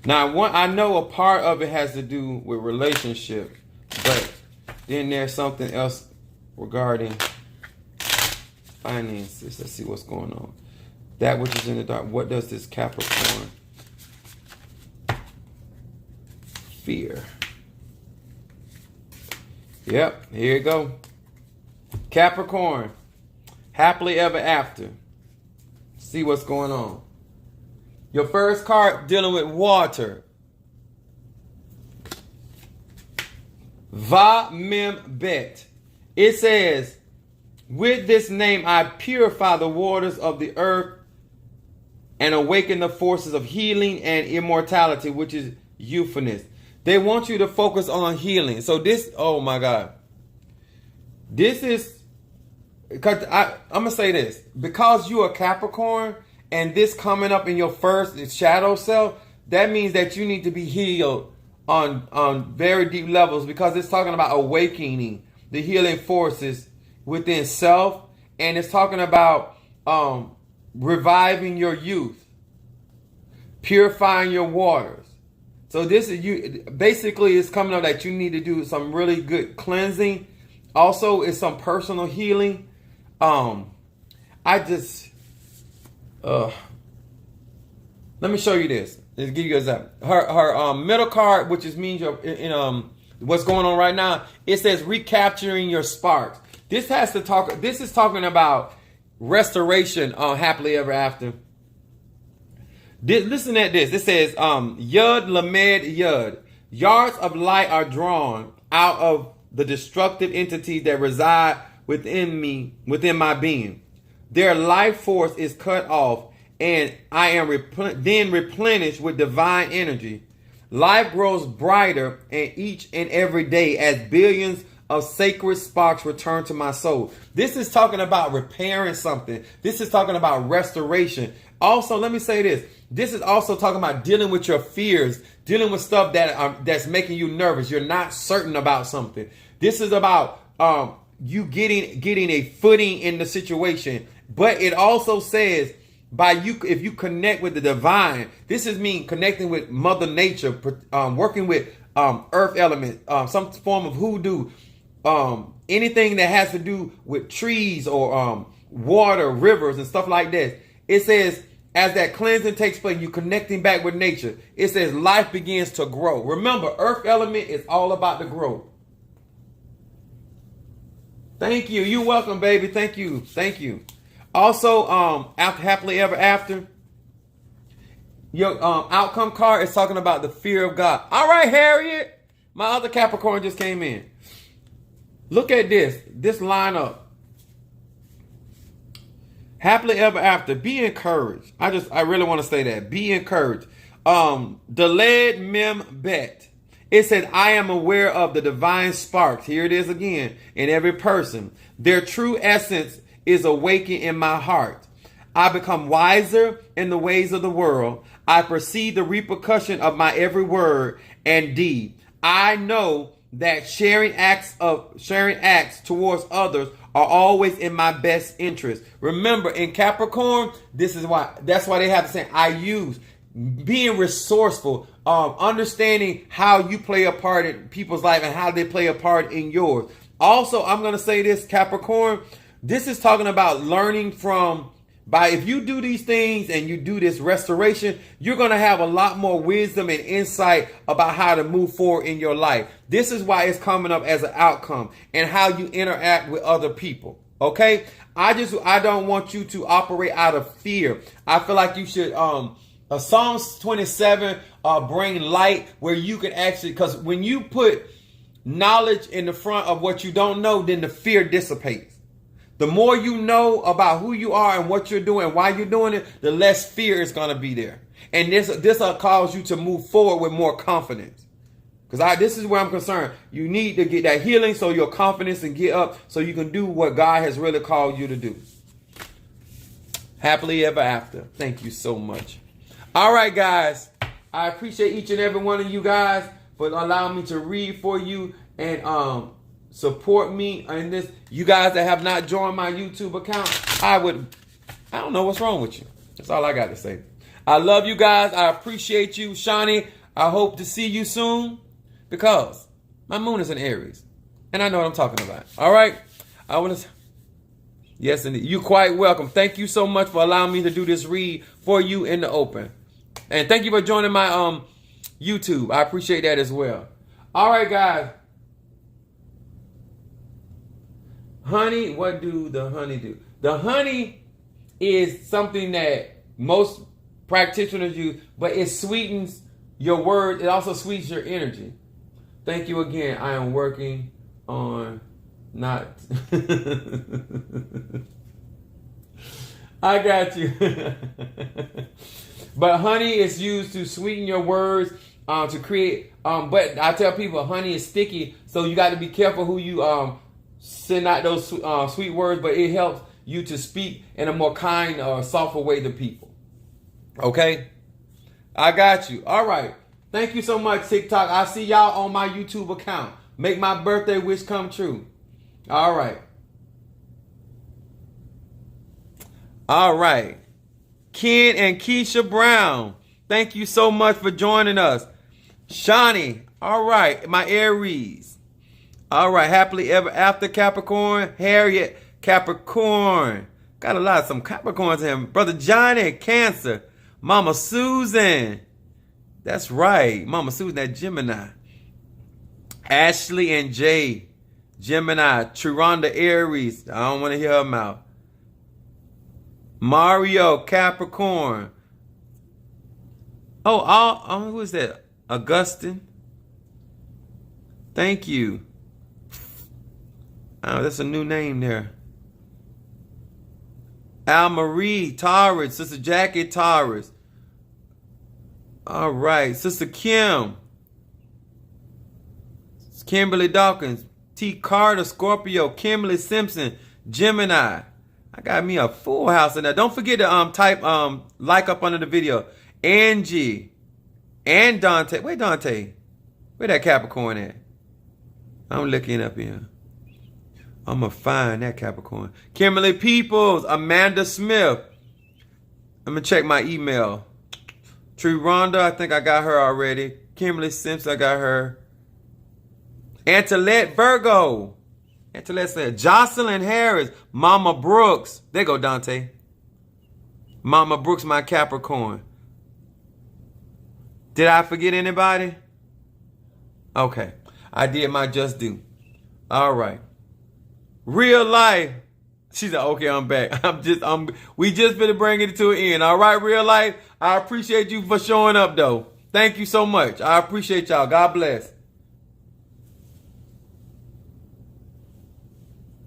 Now, I know a part of it has to do with relationship, but then there's something else regarding finances. Let's see what's going on. That which is in the dark. What does this Capricorn fear? Yep, here you go. Capricorn, happily ever after. See what's going on. Your first card dealing with water. Va Mem Bet. It says, with this name I purify the waters of the earth and awaken the forces of healing and immortality, which is euphonist. They want you to focus on healing. So this, oh my God. This is, because I'm going to say this. Because you are Capricorn and this coming up in your first shadow self, that means that you need to be healed on very deep levels, because it's talking about awakening the healing forces within self. And it's talking about reviving your youth, purifying your waters. So this is you. Basically, it's coming up that you need to do some really good cleansing. Also, it's some personal healing. Let me show you this. Let's give you an example. Her middle card, which is means your what's going on right now. It says recapturing your sparks. This has to talk. This is talking about restoration on happily ever after. Listen at this. It says Yud Lamed Yud. Yards of light are drawn out of the destructive entities that reside within me, within my being. Their life force is cut off, and I am then replenished with divine energy. Life grows brighter and each and every day as billions of sacred sparks return to my soul. This is talking about repairing something. This is talking about restoration. Also, let me say this. This is also talking about dealing with your fears, dealing with stuff that's making you nervous. You're not certain about something. This is about you getting a footing in the situation. But it also says if you connect with the divine, this is mean connecting with Mother Nature, working with earth element, some form of hoodoo, anything that has to do with trees or water, rivers and stuff like this. It says as that cleansing takes place, you connecting back with nature. It says life begins to grow. Remember, earth element is all about the growth. Thank you. You're welcome, baby. Thank you. Thank you. Also, after happily ever after, your outcome card is talking about the fear of God. All right, Harriet. My other Capricorn just came in. Look at this lineup. Happily ever after. Be encouraged. I really want to say that. Be encouraged. Delayed Mem Bet. It said, I am aware of the divine sparks. Here it is again. In every person. Their true essence is awakened in my heart. I become wiser in the ways of the world. I perceive the repercussion of my every word and deed. I know that sharing acts towards others are always in my best interest. Remember, in Capricorn, that's why they have to say I use. Being resourceful, understanding how you play a part in people's life and how they play a part in yours. Also, I'm going to say this, Capricorn, this is talking about learning if you do these things and you do this restoration, you're going to have a lot more wisdom and insight about how to move forward in your life. This is why it's coming up as an outcome and how you interact with other people. Okay. I don't want you to operate out of fear. I feel like you should, Psalms 27, bring light where you can actually, because when you put knowledge in the front of what you don't know, then the fear dissipates. The more you know about who you are and what you're doing and why you're doing it, the less fear is going to be there. And this will cause you to move forward with more confidence. Because this is where I'm concerned. You need to get that healing so your confidence and get up so you can do what God has really called you to do. Happily ever after. Thank you so much. All right, guys. I appreciate each and every one of you guys for allowing me to read for you and support me in this. You guys that have not joined my YouTube account, I don't know what's wrong with you. That's all I got to say. I love you guys. I appreciate you. Shawnee, I hope to see you soon because my moon is in Aries and I know what I'm talking about. All right. Yes, indeed. You're quite welcome. Thank you so much for allowing me to do this read for you in the open. And thank you for joining my YouTube. I appreciate that as well. All right, guys. Honey, what do the honey do? The honey is something that most practitioners use, but it sweetens your words. It also sweetens your energy. Thank you again. I am working on not. I got you. But honey is used to sweeten your words, to create. But I tell people honey is sticky, so you got to be careful who you send out those sweet words. But it helps you to speak in a more kind or softer way to people. Okay, I got you. All right. Thank you so much, TikTok. I see y'all on my YouTube account. Make my birthday wish come true. All right. All right. Ken and Keisha Brown, thank you so much for joining us. Shawnee, all right. My Aries. All right. Happily ever after Capricorn. Harriet, Capricorn. Got some Capricorns in. Brother Johnny, Cancer. Mama Susan. That's right. Mama Susan, that Gemini. Ashley and Jay, Gemini. Tronda, Aries. I don't want to hear her mouth. Mario, Capricorn. Oh, who is that? Augustine. Thank you. Oh, that's a new name there. Al Marie, Taurus. Sister Jackie, Taurus. All right. Sister Kim. Kimberly Dawkins. T. Carter, Scorpio. Kimberly Simpson, Gemini. I got me a full house in there. Don't forget to type like up under the video. Angie and Dante. Where Dante? Where that Capricorn at? I'm looking up here. I'm going to find that Capricorn. Kimberly Peoples, Amanda Smith. I'm going to check my email. Tronda, I think I got her already. Kimberly Simpson, I got her. Antoinette Virgo. Antoinette said, Jocelyn Harris. Mama Brooks. There go Dante. Mama Brooks, my Capricorn. Did I forget anybody? Okay. I did my just due. All right. Real life. She said, okay, I'm back. We just finna bring it to an end. All right, real life. I appreciate you for showing up, though. Thank you so much. I appreciate y'all. God bless.